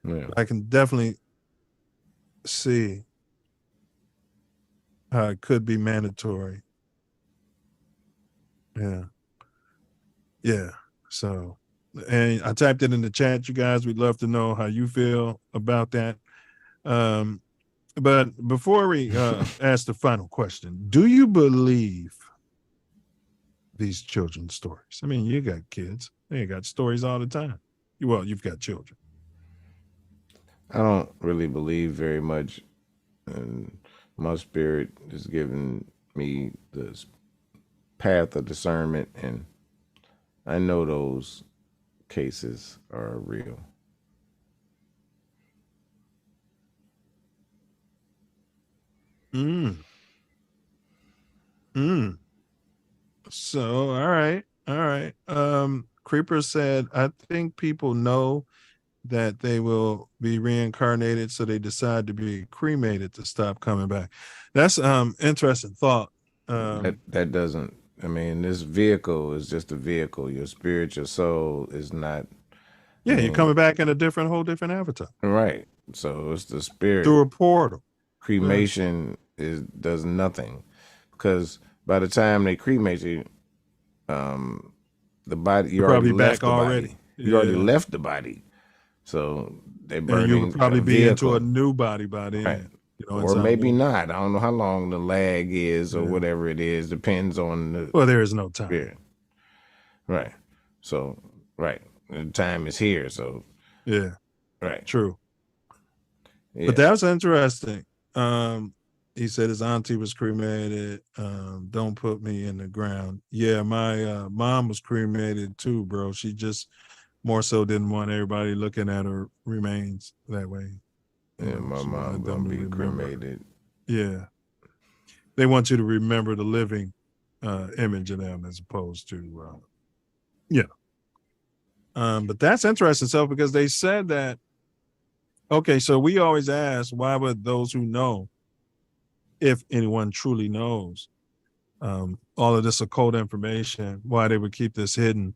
Q: Yeah.
A: I can definitely see how it could be mandatory. Yeah. Yeah. So, and I typed it in the chat, you guys. We'd love to know how you feel about that. But before we ask the final question, do you believe these children's stories? I mean, you got kids. They got stories all the time. Well, you've got children.
Q: I don't really believe very much, and my spirit is giving me the path of discernment, and I know those cases are real.
A: So, all right. Creeper said, I think people know that they will be reincarnated, so they decide to be cremated to stop coming back. That's interesting thought.
Q: That doesn't, I mean, this vehicle is just a vehicle. Your spirit, your soul is not.
A: Yeah, you're coming back in a whole different avatar.
Q: Right. So it's the spirit.
A: Through a portal.
Q: Cremation does nothing, because by the time they cremate you, the body, you already left the body. You already left the body. So they burn.
A: And you would probably be into a new body by then.
Q: Right.
A: Or
Q: maybe not. I don't know how long the lag is or whatever it is. Depends on the.
A: Well, there is no time.
Q: Yeah. Right. So, right. The time is here. So.
A: Yeah.
Q: Right.
A: True.
Q: Yeah.
A: But that was interesting. He said his auntie was cremated. Don't put me in the ground. Yeah, my mom was cremated too, bro. She just more so didn't want everybody looking at her remains that way.
Q: Yeah, my mom gonna be cremated.
A: Yeah. They want you to remember the living image of them as opposed to but that's interesting, so because they said that, okay, so we always ask, why would those who know, if anyone truly knows, all of this occult information, why they would keep this hidden.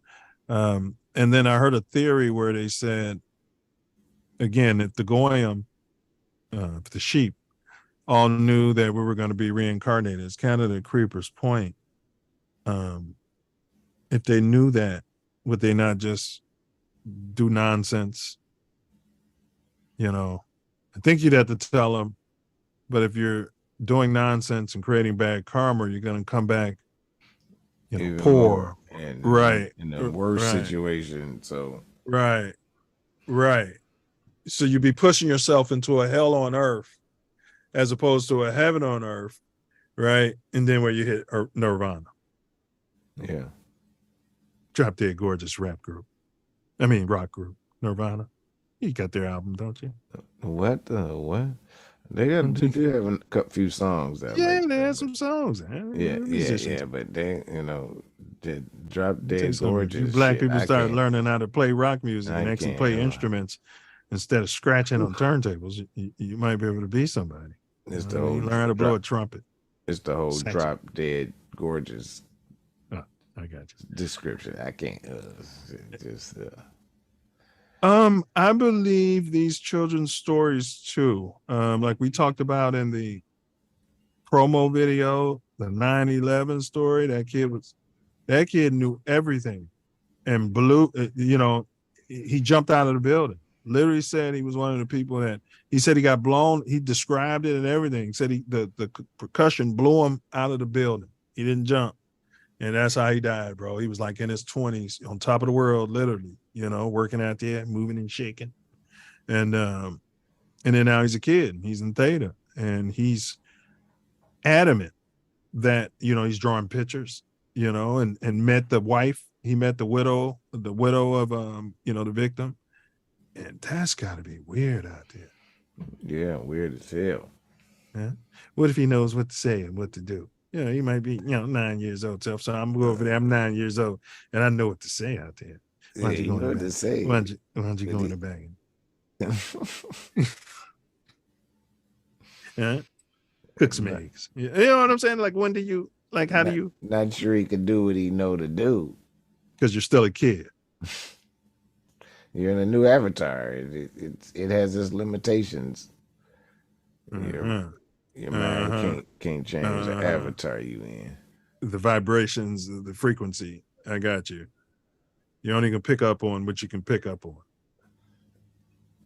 A: And then I heard a theory where they said, again, if the Goyim, if the sheep all knew that we were going to be reincarnated, it's kind of the Creeper's point. If they knew that, would they not just do nonsense? I think you'd have to tell them, but if you're doing nonsense and creating bad karma, you're going to come back, poor,
Q: and
A: right,
Q: in a worse situation. So
A: right. So you'd be pushing yourself into a hell on earth as opposed to a heaven on earth, right? And then where you hit nirvana.
Q: Yeah.
A: Drop Dead Gorgeous rock group, Nirvana. You got their album, don't you?
Q: What? They do have a few songs that.
A: Yeah, they had some songs.
Q: Yeah. But they, the Drop Dead Gorgeous.
A: You black
Q: shit,
A: people
Q: I
A: start
Q: can't-
A: learning how to play rock music and
Q: I
A: actually
Q: can't
A: play
Q: lie.
A: instruments instead of scratching on turntables. You might be able to be somebody.
Q: It's
A: You
Q: the
A: know what I
Q: whole
A: mean? Learn how to blow a trumpet.
Q: It's the whole
A: Saxophone.
Q: Drop Dead Gorgeous.
A: Oh, I got you.
Q: Description. I can't.
A: I believe these children's stories too. Like we talked about in the promo video, the 9/11 story. That kid knew everything and he jumped out of the building. Literally said he was one of the people that he said he got blown. He described it and everything. He said the percussion blew him out of the building. He didn't jump. And that's how he died, bro. He was like in his 20s, on top of the world, literally, working out there, moving and shaking. And then now he's a kid. He's in Theta. And he's adamant that, he's drawing pictures, and met the wife. He met the widow of the victim. And that's got to be weird out there.
Q: Yeah, weird as hell.
A: Yeah. What if he knows what to say and what to do? He might be, 9 years old. So I'm going over there. I'm 9 years old, and I know what to say out there. Why don't you go in the bag? Why don't you go in the bag? Yeah. Cook some eggs. You know what I'm saying? Like, when do you, how do you?
Q: Not sure he could do what he know to do.
A: Because you're still a kid.
Q: You're in a new avatar. It has its limitations. Your mind can't change the avatar you in.
A: The vibrations, the frequency. I got you. You only can pick up on what you can pick up on.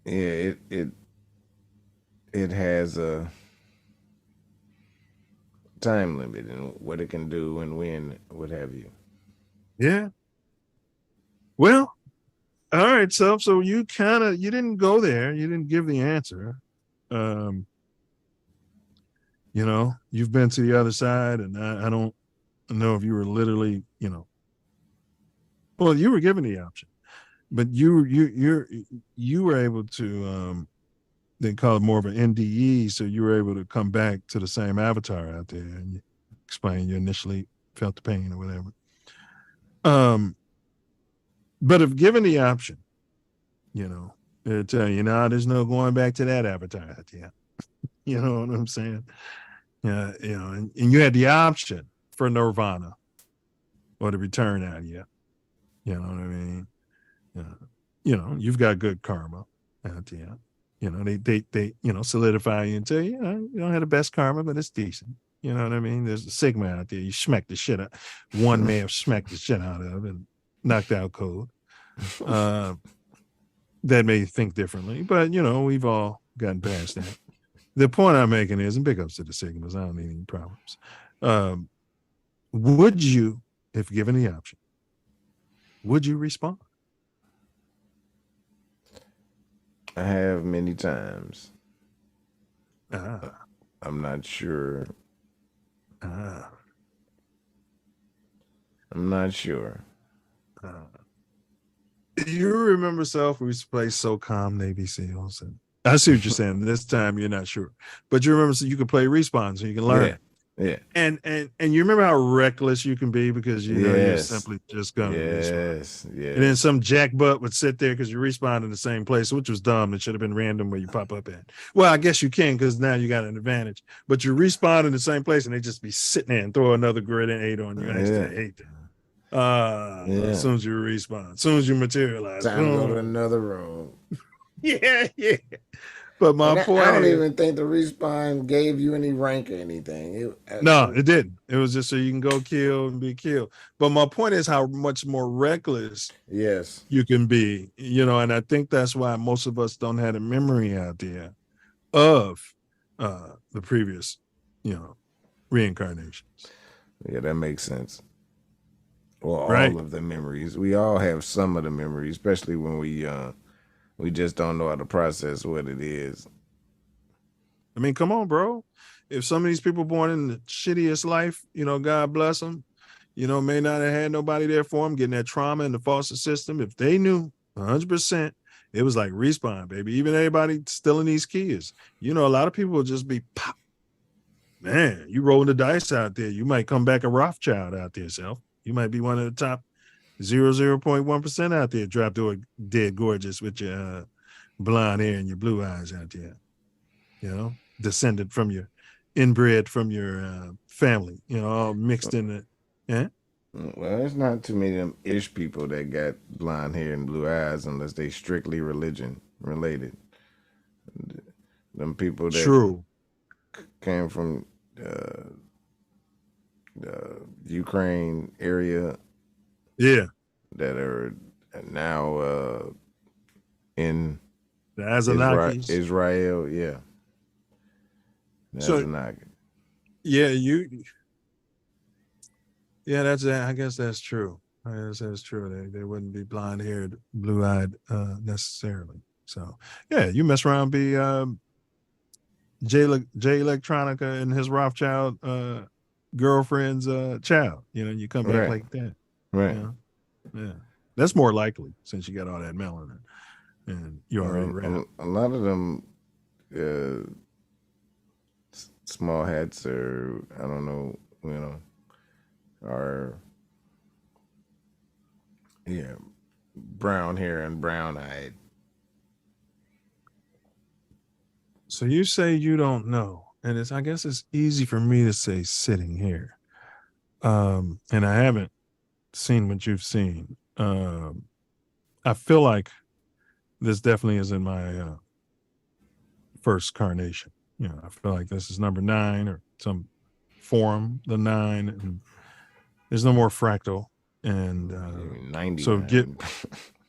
Q: Yeah, it has a time limit and what it can do and when, what have you.
A: Yeah. Well, all right, so you didn't go there. You didn't give the answer. You've been to the other side, and I don't know if you were literally, well, you were given the option, but you were able to, they call it more of an NDE, so you were able to come back to the same avatar out there and you explain you initially felt the pain or whatever. But if given the option, they'll tell you, there's no going back to that avatar out there. You know what I'm saying? Yeah, and you had the option for Nirvana or the return out here. You know what I mean? You've got good karma out there. They solidify you until you don't have the best karma, but it's decent. You know what I mean? There's a Sigma out there. You smack the shit out. One may have smacked the shit out of and knocked out code. That may think differently, but we've all gotten past that. The point I'm making is, and big ups to the Sigmas, I don't need any problems. Would you, if given the option, would you respond?
Q: I have many times. I'm not sure. I'm not sure.
A: You remember Self? We used to play So Calm Navy SEALs. And I see what you're saying. This time you're not sure. But you remember, so you could play Respawn, so you can learn.
Q: Yeah.
A: And you remember how reckless you can be because you're simply just going to
Q: Yes.
A: And then some jackbutt would sit there because you respawn in the same place, which was dumb. It should have been random where you pop up at. Well, I guess you can because now you got an advantage. But you respawn in the same place and they just be sitting there and throw another grenade on you. I used to hate that. As soon as you respawn, as soon as you materialize,
Q: Time to go to another room.
A: Yeah. But my point,
Q: I don't even think the respawn gave you any rank or anything.
A: No, it didn't. It was just so you can go kill and be killed. But my point is how much more reckless you can be, and I think that's why most of us don't have a memory out there of the previous, reincarnations.
Q: Yeah, that makes sense. Well, all of the memories. We all have some of the memories, especially when we just don't know how to process what it is.
A: I mean, come on, bro. If some of these people born in the shittiest life, God bless them, may not have had nobody there for them, getting that trauma in the foster system. If they knew 100%, it was like Respawn, baby. Even everybody stealing these kids. You know, a lot of people will just be pop. Man, you rolling the dice out there. You might come back a Rothschild out there, Self. You might be one of the top 0.1% out there, dropped to a dead gorgeous with your blonde hair and your blue eyes out there. You know, descended from your, inbred from your family, you know, all mixed in it. Yeah.
Q: Well, there's not too many of them ish people that got blonde hair and blue eyes unless they strictly religion related. Them people that
A: True.
Q: came from the Ukraine area,
A: yeah,
Q: that are now in
A: the Azahnakis.
Q: Israel, yeah. The
A: So,
Q: Azahnaki.
A: yeah, I guess that's true. I guess that's true. They wouldn't be blonde haired, blue eyed necessarily. So yeah, you mess around, be Jay Electronica and his Rothschild girlfriend's child. You know, you come back
Q: Right.
A: like that.
Q: Right.
A: You know? Yeah, that's more likely since you got all that melanin and you already red.
Q: A lot of them small hats, or I don't know, you know, are brown hair and brown eyed.
A: So you say you don't know, and I guess it's easy for me to say sitting here, and I haven't seen what you've seen. I feel like this definitely is in my first carnation. You know, I feel like this is number 9 or some form, the 9, and there's no more fractal. And
Q: 90.
A: so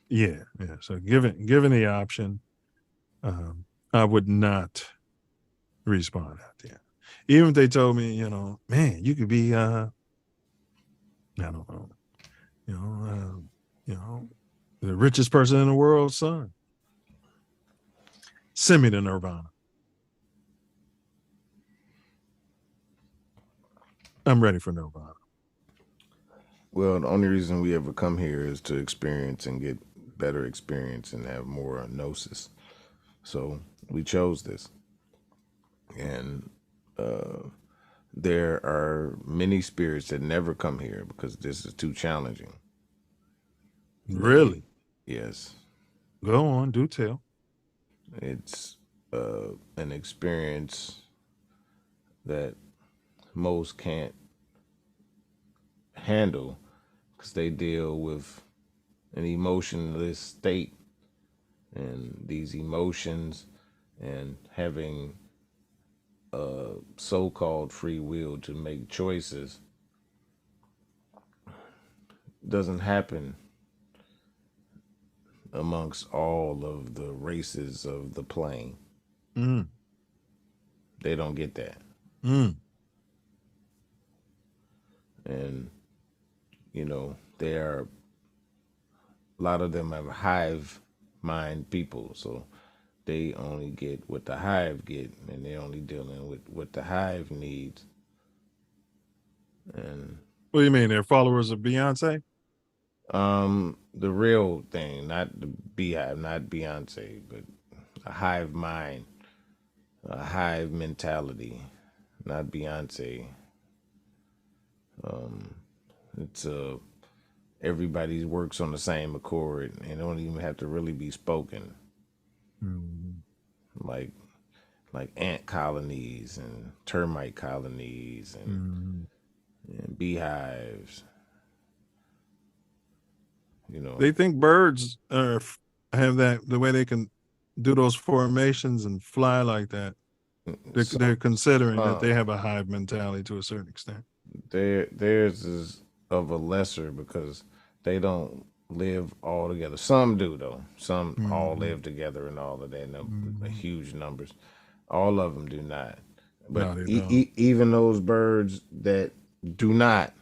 A: yeah. So given the option, I would not respawn out there. Even if they told me, you know, man, you could be I don't know, the richest person in the world, son. Send me to Nirvana. I'm ready for Nirvana.
Q: Well, the only reason we ever come here is to experience and get better experience and have more gnosis. So we chose this. And there are many spirits that never come here because this is too challenging.
A: Really?
Q: Yes.
A: Go on, do tell.
Q: It's an experience that most can't handle because they deal with an emotionless state, and these emotions and having a so-called free will to make choices doesn't happen amongst all of the races of the plane. They don't get that. And, you know, a lot of them have hive mind people, so they only get what the hive get, and they're only dealing with what the hive needs. And
A: what do you mean? They're followers of Beyonce?
Q: The real thing, not the beehive, not Beyonce, but a hive mind, a hive mentality, not Beyonce. It's everybody works on the same accord and don't even have to really be spoken. Like ant colonies and termite colonies and beehives. You know,
A: They think birds have that, the way they can do those formations and fly like that. They're considering that they have a hive mentality to a certain extent.
Q: Theirs is of a lesser because they don't live all together. Some do though. Some all live together and all of that. Huge numbers. All of them do not. But
A: No, they don't.
Q: even those birds that do not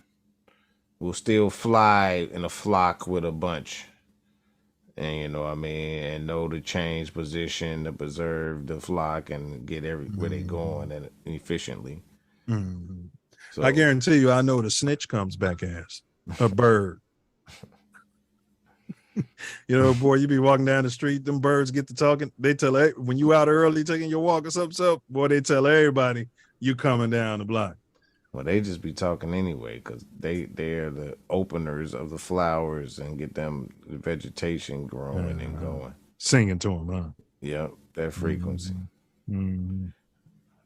Q: will still fly in a flock with a bunch. And you know what I mean, and know to change position to preserve the flock and get where they going and efficiently. So,
A: I guarantee you, I know the snitch comes back as a bird. You know, boy, you be walking down the street, them birds get to talking. They tell when you out early taking your walk or something, boy, they tell everybody you coming down the block.
Q: Well, they just be talking anyway because they're the openers of the flowers and get them the vegetation growing and going.
A: Singing to them, huh?
Q: Yep, that frequency.
A: Mm-hmm.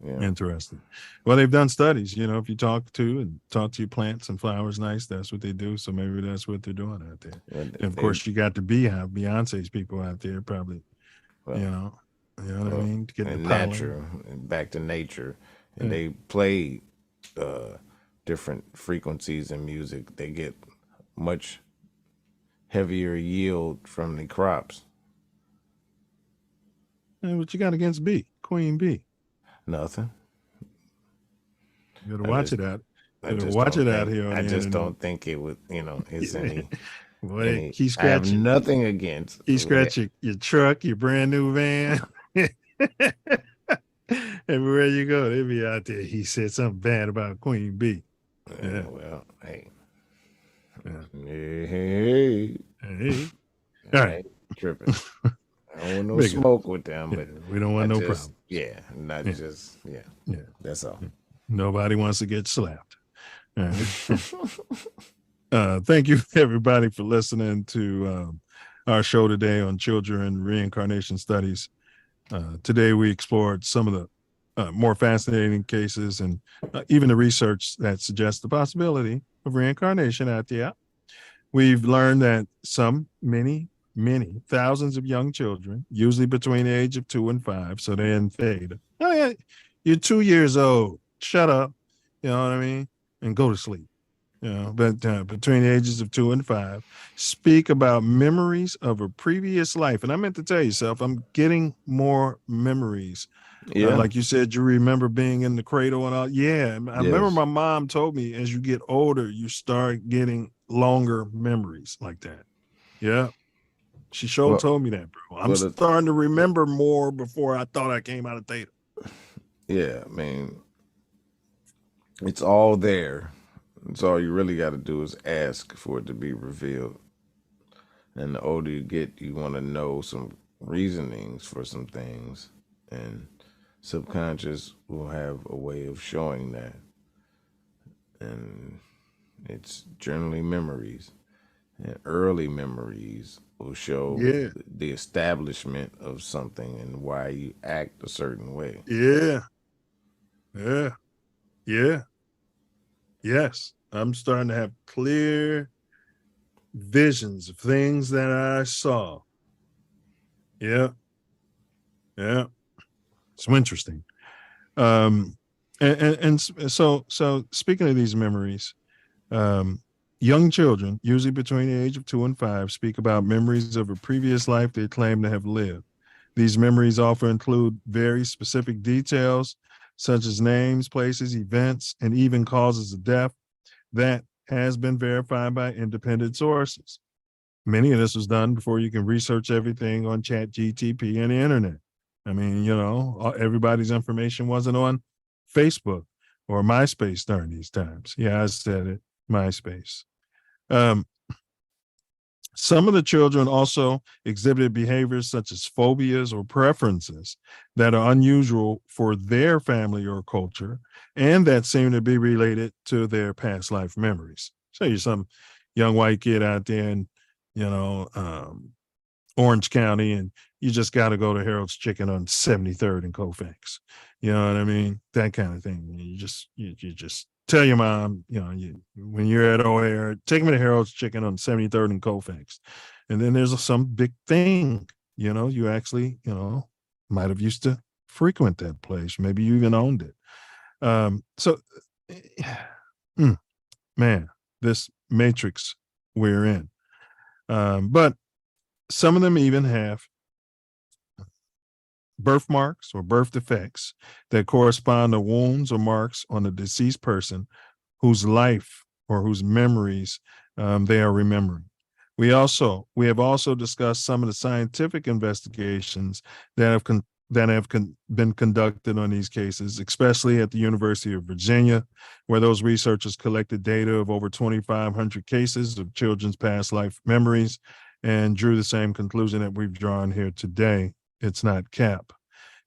Q: Yeah.
A: Interesting. Well, they've done studies. You know, if you talk to your plants and flowers, nice. That's what they do. So maybe that's what they're doing out there. And of course, you got the Beehive, Beyonce's people out there, probably. You know what I mean? To get the
Q: natural, back to nature, and they play different frequencies in music. They get much heavier yield from the crops.
A: And what you got against bee, Queen Bee?
Q: Nothing.
A: You gotta watch it out. You gotta watch it out here.
Q: I just don't think it would, it's any.
A: Boy,
Q: I have nothing against.
A: He scratch your truck, your brand new van. Everywhere you go, they be out there. He said something bad about Queen Bee.
Q: Yeah. Well, hey. Hey.
A: All right.
Q: Tripping. I don't want no smoke with them, but
A: we don't want no problem.
Q: Yeah, not just that's all.
A: Nobody wants to get slapped. All right. Thank you everybody for listening to our show today on children reincarnation studies. Today we explored some of the more fascinating cases and even the research that suggests the possibility of reincarnation out there. We've learned that many thousands of young children, usually between the age of 2 and 5, so they're in theta. Oh yeah, you're 2 years old. Shut up, you know what I mean, and go to sleep. But between the ages of 2 and 5, speak about memories of a previous life. And I meant to tell yourself, I'm getting more memories.
Q: Yeah,
A: like you said, you remember being in the cradle and all. Yeah, I remember my mom told me as you get older, you start getting longer memories like that. Yeah. She told me that, bro. I'm starting to remember more before I thought I came out of theta.
Q: Yeah, I mean, it's all there. It's all you really got to do is ask for it to be revealed. And the older you get, you want to know some reasonings for some things. And subconscious will have a way of showing that. And it's generally memories. And early memories will show the establishment of something and why you act a certain way.
A: Yes, I'm starting to have clear visions of things that I saw. Yeah. It's interesting. So speaking of these memories, young children, usually between the age of 2 and 5, speak about memories of a previous life they claim to have lived. These memories often include very specific details, such as names, places, events, and even causes of death that has been verified by independent sources. Many of this was done before you can research everything on ChatGPT and the internet. I mean, everybody's information wasn't on Facebook or MySpace during these times. Yeah, I said it, MySpace. Some of the children also exhibited behaviors such as phobias or preferences that are unusual for their family or culture, and that seem to be related to their past life memories. So you're some young white kid out there in, Orange County, and you just got to go to Harold's Chicken on 73rd and Colfax. You know what I mean? That kind of thing. You just tell your mom, when you're at O'Hare, take me to Harold's Chicken on 73rd and Colfax. And then there's some big thing, you actually, might have used to frequent that place. Maybe you even owned it. Man, this matrix we're in. But some of them even have birthmarks or birth defects that correspond to wounds or marks on a deceased person whose life or whose memories they are remembering. We have also discussed some of the scientific investigations that have been conducted on these cases, especially at the University of Virginia, where those researchers collected data of over 2,500 cases of children's past life memories and drew the same conclusion that we've drawn here today. It's not cap.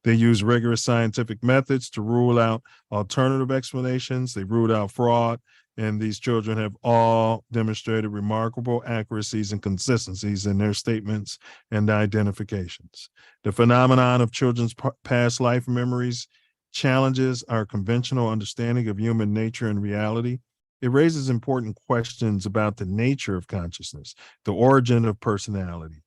A: They use rigorous scientific methods to rule out alternative explanations. They ruled out fraud, and these children have all demonstrated remarkable accuracies and consistencies in their statements and identifications. The phenomenon of children's past life memories challenges our conventional understanding of human nature and reality. It raises important questions about the nature of consciousness, the origin of personality,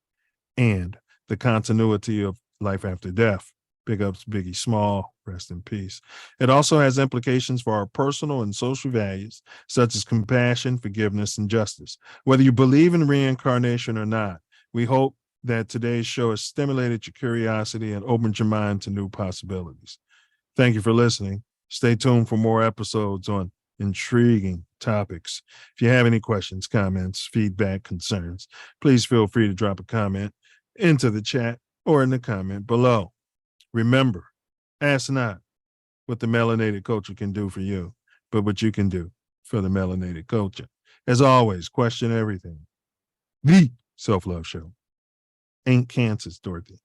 A: and the continuity of life after death. Big ups, Biggie Small, rest in peace. It also has implications for our personal and social values, such as compassion, forgiveness, and justice. Whether you believe in reincarnation or not, we hope that today's show has stimulated your curiosity and opened your mind to new possibilities. Thank you for listening. Stay tuned for more episodes on intriguing topics. If you have any questions, comments, feedback, concerns, please feel free to drop a comment into the chat or in the comment below. Remember, ask not what the melanated culture can do for you, but what you can do for the melanated culture. As always, question everything. The Self Love Show ain't Kansas, Dorothy.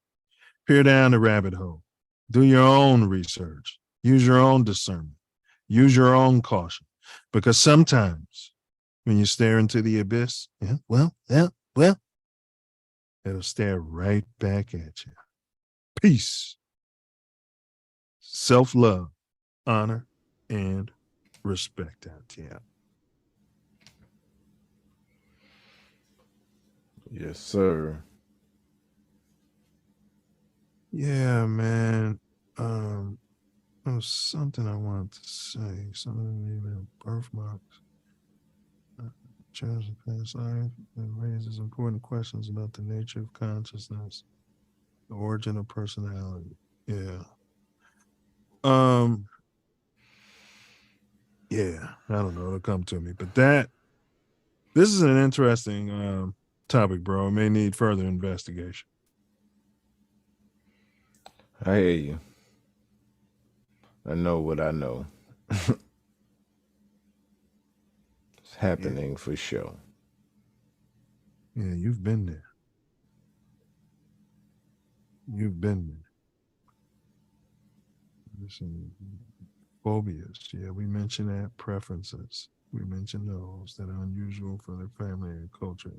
A: Peer down the rabbit hole. Do your own research. Use your own discernment. Use your own caution. Because sometimes when you stare into the abyss, it'll stare right back at you. Peace. Self-love, honor, and respect out here.
Q: Yes, sir.
A: Yeah, man. There was something I wanted to say. Something about birthmarks. Children's past life. It raises important questions about the nature of consciousness, the origin of personality. Yeah. Yeah, I don't know. It'll come to me. But this is an interesting topic, bro. It may need further investigation.
Q: I hear you. I know what I know. It's happening for sure.
A: Yeah, you've been there. You've been there. Listen, phobias. Yeah, we mentioned that. Preferences. We mentioned those that are unusual for their family and culture.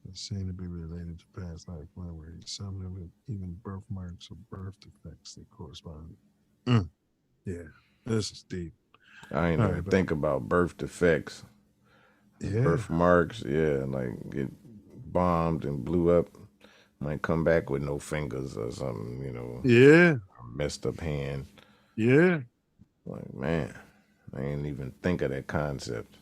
A: They seem to be related to past life memories. Some of them even birthmarks or birth defects that correspond. Yeah, this is deep.
Q: I ain't even think about birth defects.
A: Yeah.
Q: Birthmarks, yeah, like get bombed and blew up. Might come back with no fingers or something, you know.
A: Yeah.
Q: Messed up hand.
A: Yeah.
Q: Like, man, I ain't even think of that concept.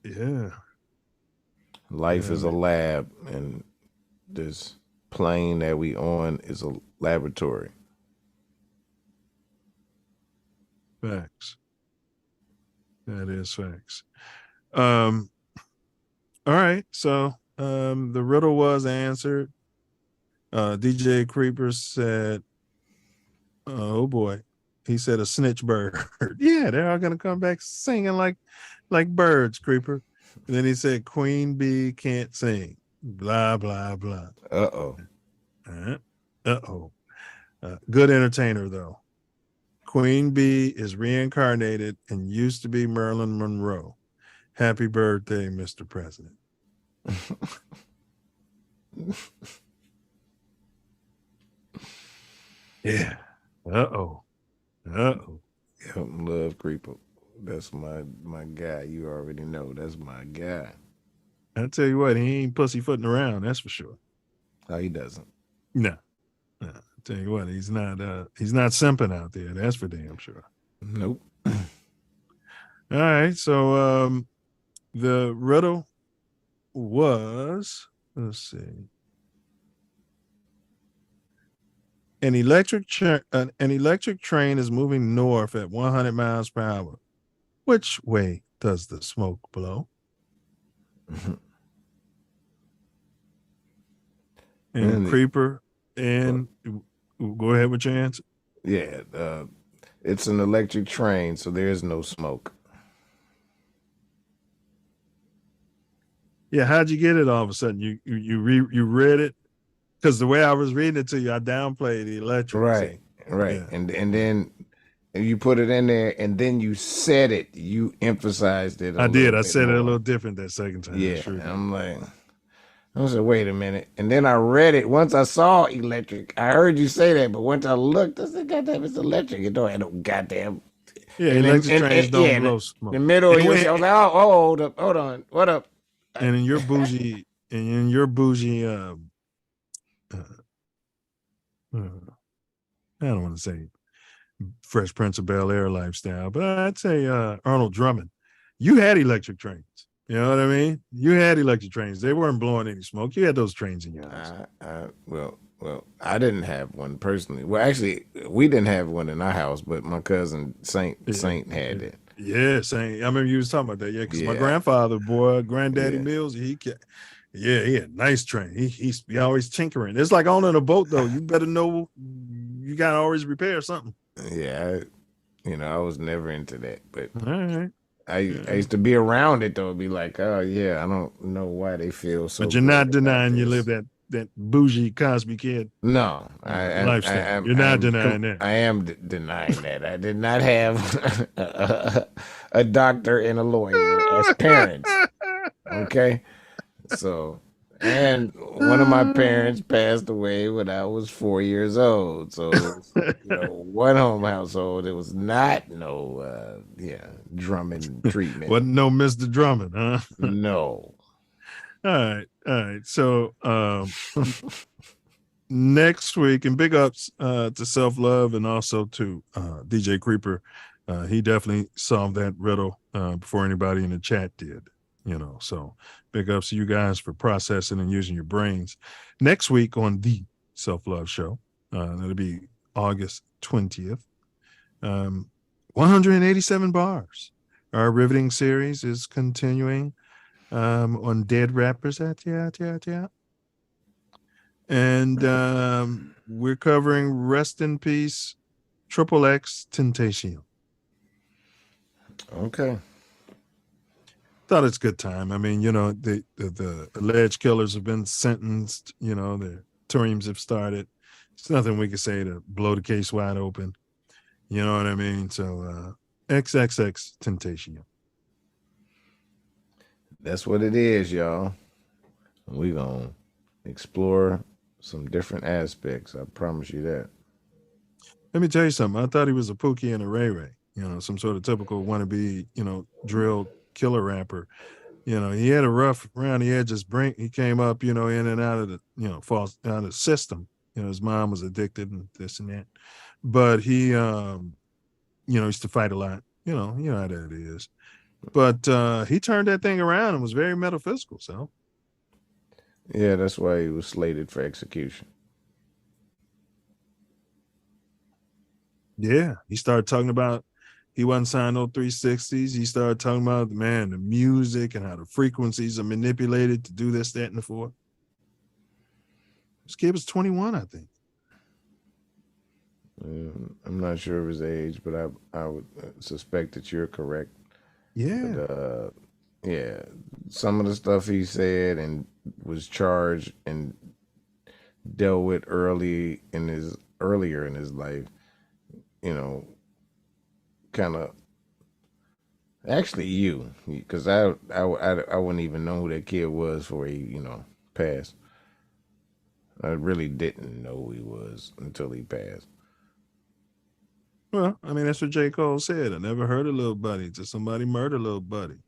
A: Yeah.
Q: Life is a lab, and this plane that we on is a laboratory.
A: Facts. That is facts. All right. So the riddle was answered. DJ Creeper said, oh boy. He said a snitch bird. Yeah, they're all gonna come back singing like birds, Creeper. And then he said Queen Bee can't sing. Blah, blah, blah.
Q: Uh-oh.
A: Uh-oh. Good entertainer, though. Queen Bee is reincarnated and used to be Marilyn Monroe. Happy birthday, Mr. President. Yeah. Uh-oh.
Q: Love Creeper. That's my guy. You already know. That's my guy.
A: I tell you what, he ain't pussyfooting around, that's for sure.
Q: Oh, he doesn't.
A: No. I tell you what, he's not simping out there. That's for damn sure.
Q: Nope.
A: All right. So the riddle was, let's see. An electric train is moving north at 100 miles per hour. Which way does the smoke blow? And Creeper, and go ahead with your answer.
Q: Yeah, it's an electric train, so there is no smoke.
A: Yeah, how'd you get it all of a sudden? You read it? Because the way I was reading it to you, I downplayed the electric.
Q: Right, right.
A: Yeah.
Q: And then you put it in there, and then you said it. You emphasized it.
A: I did. I
Q: bit
A: said it a
Q: more.
A: little different that second time.
Q: Yeah,
A: Sure.
Q: I'm like, I said, wait a minute. And then I read it. Once I saw electric, I heard you say that, but once I looked, I said, goddamn, it's electric. It don't have no goddamn.
A: Yeah,
Q: And
A: electric trains don't
Q: yeah,
A: blow smoke.
Q: The middle of
A: And
Q: your
A: when-
Q: shit, I was like, oh, hold up, hold on, what up?
A: And in your bougie, I don't want to say Fresh Prince of Bel-Air lifestyle, but I'd say Arnold Drummond. You had electric trains. You know what I mean? You had electric trains. They weren't blowing any smoke. You had those trains in your house.
Q: Well, I didn't have one personally. Well, actually, we didn't have one in our house, but my cousin Saint had it.
A: Yeah, Saint. I remember you was talking about that. Yeah, because my grandfather, Granddaddy Mills, he had nice train. He always tinkering. It's like owning a boat though. You better know you gotta always repair something.
Q: Yeah, I was never into that, but
A: all right.
Q: I used to be around it though. It'd be like, oh yeah, I don't know why they feel so.
A: But you're not denying you live that bougie Cosby kid.
Q: No,
A: lifestyle. You're not denying that.
Q: I am denying that. I did not have a doctor and a lawyer as parents. Okay, so. And one of my parents passed away when I was 4 years old. So, one home household. It was not no, Drummond treatment.
A: Wasn't no Mr. Drummond, huh?
Q: No.
A: All right. So, next week, and big ups to Self Love and also to DJ Creeper. He definitely solved that riddle before anybody in the chat did. So big ups to you guys for processing and using your brains. Next week on the Self Love Show, that'll be August 20th. 187 bars. Our riveting series is continuing on dead rappers. And we're covering Rest in Peace, Triple X Temptation.
Q: Okay.
A: Thought it's a good time. I mean, the alleged killers have been sentenced. The terms have started. It's nothing we can say to blow the case wide open. You know what I mean? So, XXX Temptation.
Q: That's what it is, y'all. We're going to explore some different aspects. I promise you that.
A: Let me tell you something. I thought he was a Pookie and a Ray Ray. Some sort of typical wannabe, drill killer rapper. He had a rough around the edges brink. He came up, in and out of the, false out of the system. His mom was addicted and this and that. But he, used to fight a lot. You know how that is. But he turned that thing around and was very metaphysical. So,
Q: yeah, that's why he was slated for execution.
A: Yeah, he started talking about he wasn't signed no 360s. He started talking about, the music and how the frequencies are manipulated to do this, that, and the fourth. This kid was 21, I think.
Q: I'm not sure of his age, but I would suspect that you're correct.
A: Yeah.
Q: But, some of the stuff he said and was charged and dealt with earlier in his life, kind of actually because I wouldn't even know who that kid was before he passed. I really didn't know who he was until he passed.
A: Well, I mean, that's what J. Cole said. I never heard of Lil Buddy till somebody murdered Lil Buddy.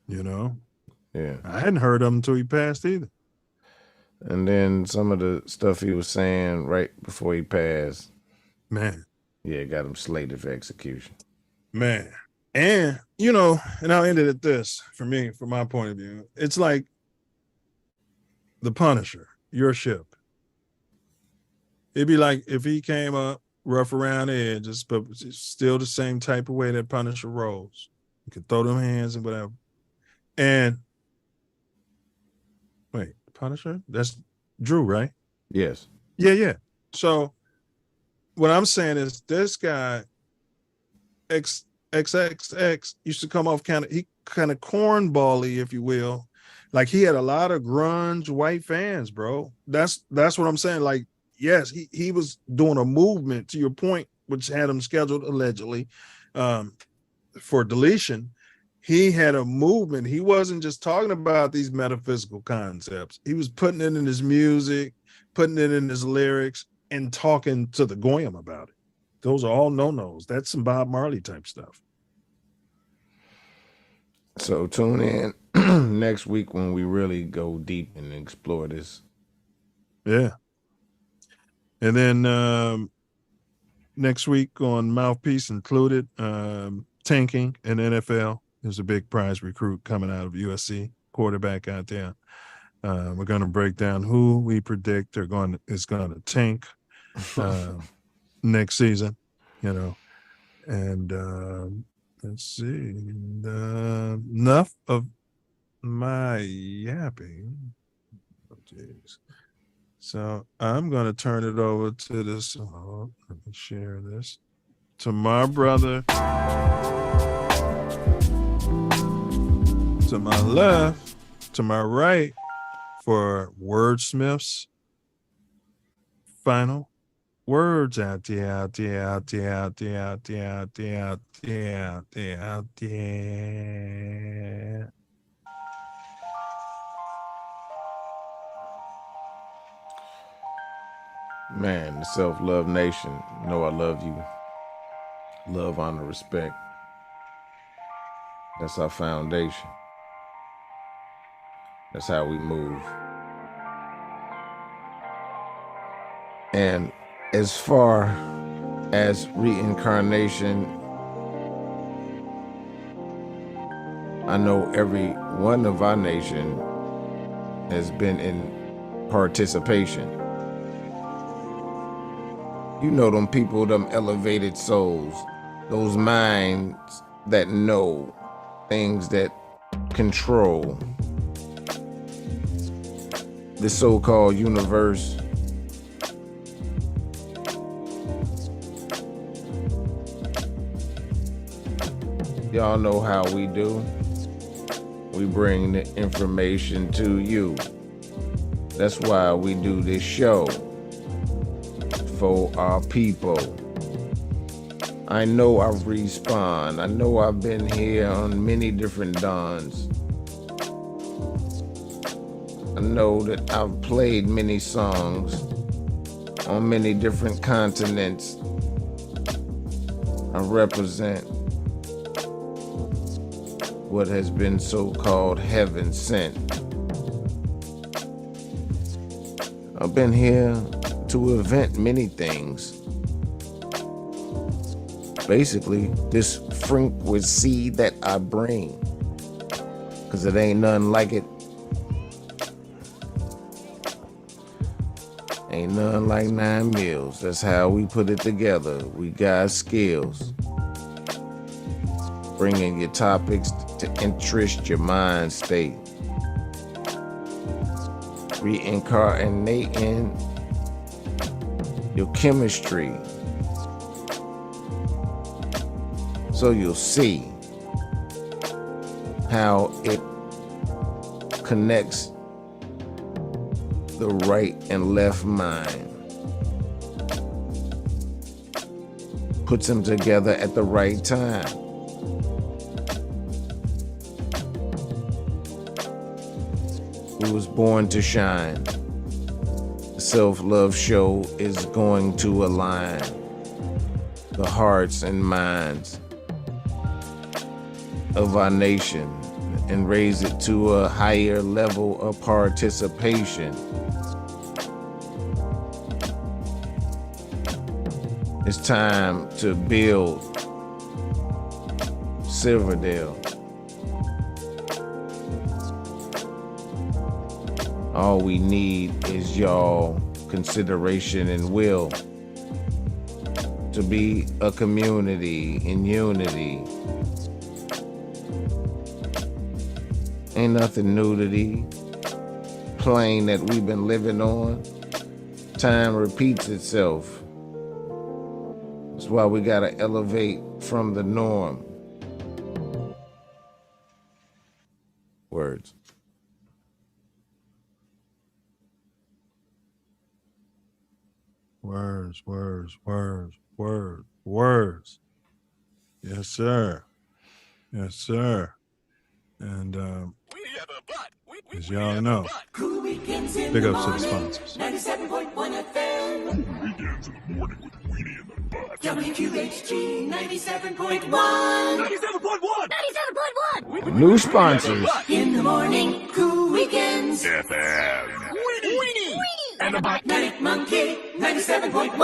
Q: Yeah.
A: I hadn't heard of him until he passed either.
Q: And then some of the stuff he was saying right before he passed,
A: man,
Q: got him slated for execution.
A: Man. And, and I'll end it at this from my point of view. It's like the Punisher, your ship. It'd be like if he came up rough around the edges, but still the same type of way that Punisher rolls. You could throw them hands and whatever. And wait, Punisher? That's Drew, right?
Q: Yes.
A: Yeah. So what I'm saying is this guy XXX used to come off kind of cornbally, if you will. Like he had a lot of grunge white fans, bro. That's what I'm saying. Like, yes, he was doing a movement, to your point, which had him scheduled allegedly for deletion. He had a movement. He wasn't just talking about these metaphysical concepts. He was putting it in his music, putting it in his lyrics, and talking to the goyim about it. Those are all no-nos. That's some Bob Marley type stuff.
Q: So tune in next week when we really go deep and explore this.
A: Yeah. And then next week on Mouthpiece Included, tanking in NFL. There's a big prize recruit coming out of USC, quarterback out there. We're going to break down who we predict is going to tank next season, and let's see. Enough of my yapping. Oh, geez. So I'm going to turn it over to this. Oh, let me share this to my brother. To my left, to my right, for Wordsmith's final words out there.
Q: Man, the Self Love Nation, know I love you. Love, honor, respect. That's our foundation. That's how we move. And as far as reincarnation, I know every one of our nation has been in participation. You know them people, them elevated souls, those minds that know things that control the so-called universe. Y'all know how we do. We bring the information to you. That's why we do this show, for our people. I know I respond. I know I've been here on many different dawns. I know that I've played many songs on many different continents. I represent what has been so-called heaven sent. I've been here to event many things. Basically, this frequency that I bring, because it ain't nothing like it. Ain't nothing like 9 meals. That's how we put it together. We got skills. Bringing your topics to interest your mind state. Reincarnating your chemistry. So you'll see how it connects the right and left mind. Puts them together at the right time. We was born to shine. The Self Love Show is going to align the hearts and minds of our nation and raise it to a higher level of participation. It's time to build Silverdale. All we need is y'all consideration and will to be a community in unity. Ain't nothing new to the plane that we've been living on. Time repeats itself. That's why we gotta elevate from the norm. words.
A: Words, words, words, words, words. Yes, sir. Yes, sir. And as y'all know, big ups to the sponsors.
S: 97.1 FM.
T: Weekends in the morning with Weenie in the butt.
S: WQHG 97.1. 97.1. 97.1.
Q: New sponsors.
S: In the morning, cool weekends.
T: FM.
S: Weenie. And the Magnetic Monkey 97.1.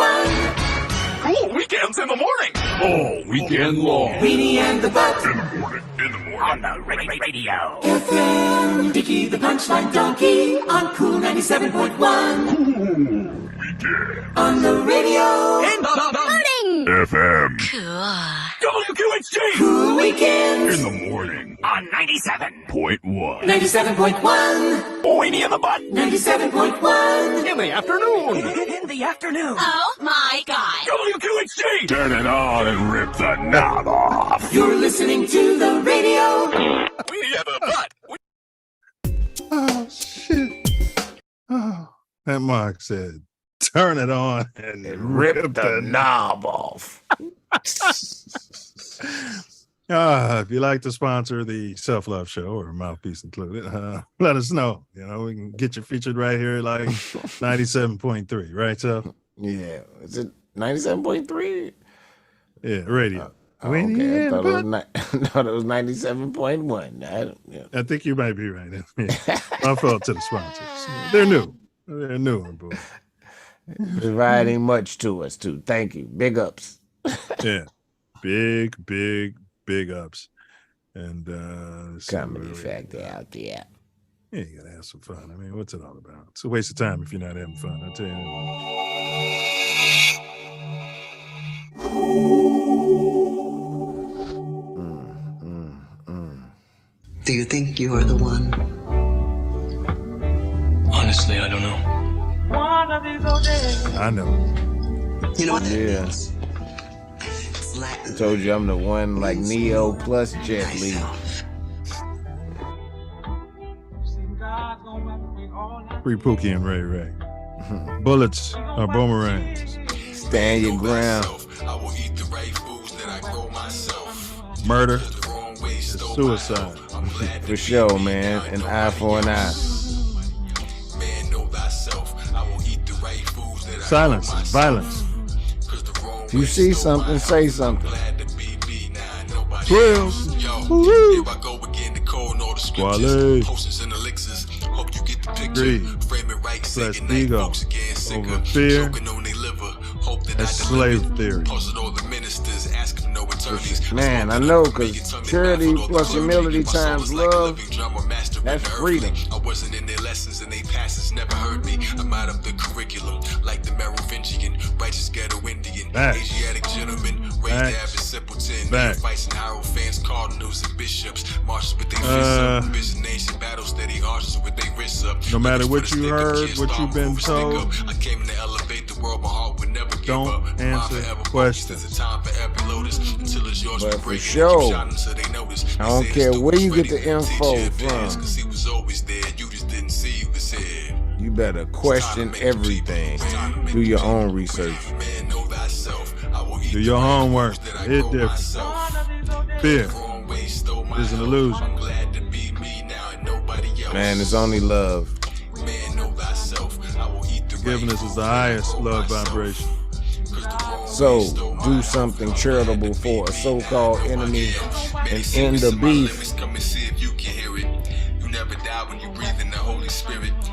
T: Cool weekends in the morning. All weekend long.
S: Weenie and the Butt.
T: In the morning. On the radio.
S: FM. Dickie the Punchline Donkey on Cool 97.1.
T: Cool weekend.
S: On the radio.
T: In the morning. FM. WQHG.
S: Cool weekends.
T: In the morning. On 97.1.
S: 97.1.
T: Weenie in the butt.
S: 97.1.
T: In the afternoon.
S: In the afternoon. Oh my God.
T: WQHG. Turn it on and rip the knob off.
S: You're listening to the radio.
T: Weenie in the butt.
A: Oh, shit. Oh, that Mark said, turn it on and rip the knob off. If you like to sponsor the Self Love Show or Mouthpiece included, let us know. You know, we can get you featured right here, like 97.3, right, Self?
Q: Yeah. Is it 97.3?
A: Yeah, radio.
Q: Okay. I thought it was 97.1.
A: I think you might be right. My fault to the sponsors. They're new. They're newer, boy.
Q: Providing much to us, too. Thank you. Big ups.
A: Yeah. Big ups. And
Q: Comedy Factor out there.
A: Yeah, you gotta have some fun. I mean, what's it all about? It's a waste of time if you're not having fun, I'll tell you
U: Do you think you are the one?
V: Honestly, I don't know.
A: I know.
U: You know what that
Q: Yeah.
U: means?
Q: I told you I'm the one like Neo plus Jet Li.
A: Free Pookie and Ray Ray. Bullets are boomerangs.
Q: Stand your ground.
A: Murder is suicide.
Q: For sure, man. An eye for an eye.
A: Silence is violence.
Q: If you see something, say something.
A: Twills. Woo-hoo. Wale. Greed. Plus ego. Over fear. That's slave theory.
Q: Man, I know, because charity plus humility times love, that's freedom.
W: I wasn't in their lessons and they passes never heard me. I'm out of the curriculum, like the Merovingian, righteous ghetto Indian, Asiatic gentleman, raised to have a simpleton, fights and hierophants, cardinals and bishops, marches with their fists up, vision nation, battle steady arches with their wrists up.
A: No matter what you heard, what you've been told,
W: I came to elevate the world, my heart would never give up.
A: Don't answer questions.
Q: But for sure, I don't care where you get the info from. You better question everything. Do your own research.
A: Do your homework. Hit different. Fear is an illusion.
Q: Man, it's only love.
A: Forgiveness is the highest love vibration.
Q: So, do something charitable for a so-called enemy and end the beef.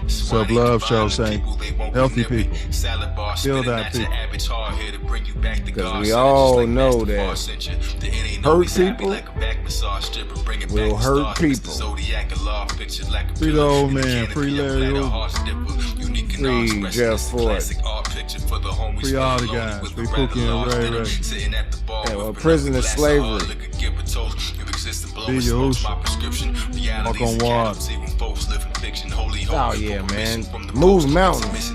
A: Self Love Show saying, healthy people, feel that people.
Q: Because we all know that hurt people will hurt people.
A: Free the old man, free Larry Hoover,
Q: free Jeff Ford,
A: free all the guys, free Pookie and Ray Ray.
Q: Yeah, well, prison is slavery.
A: Be Yahushua, walk on water.
Q: Oh yeah, man. Move mountains.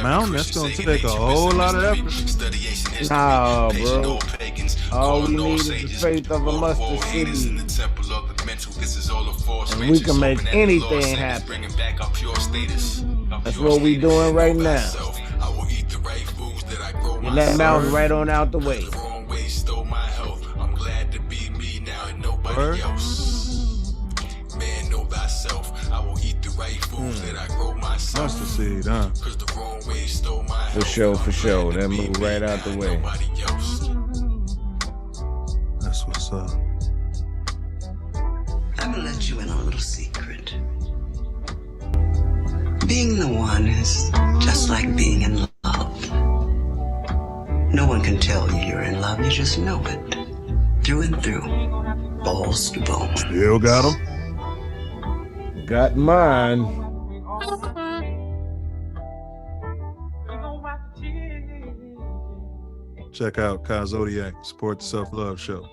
A: Mountain, that's gonna take a whole lot of effort.
Q: Nah, bro.
C: All we need is the faith of a mustard seed. And we can make anything happen. That's what we doing right now. Get that mountain right on out the way.
A: Word.
W: Man, know thyself. I will eat the right foods that I grow myself.
A: Mustard seed, huh?
W: Cause the wrong way stole my
C: For sure, for sure. That move right out the way.
A: That's what's up.
U: I'm gonna let you in on a little secret. Being the one is just like being in love. No one can tell you you're in love, you just know it. Through and through. Balls to bone.
A: Still got him?
C: Got mine.
A: Check out Kai Zodiac, support the Self Love Show.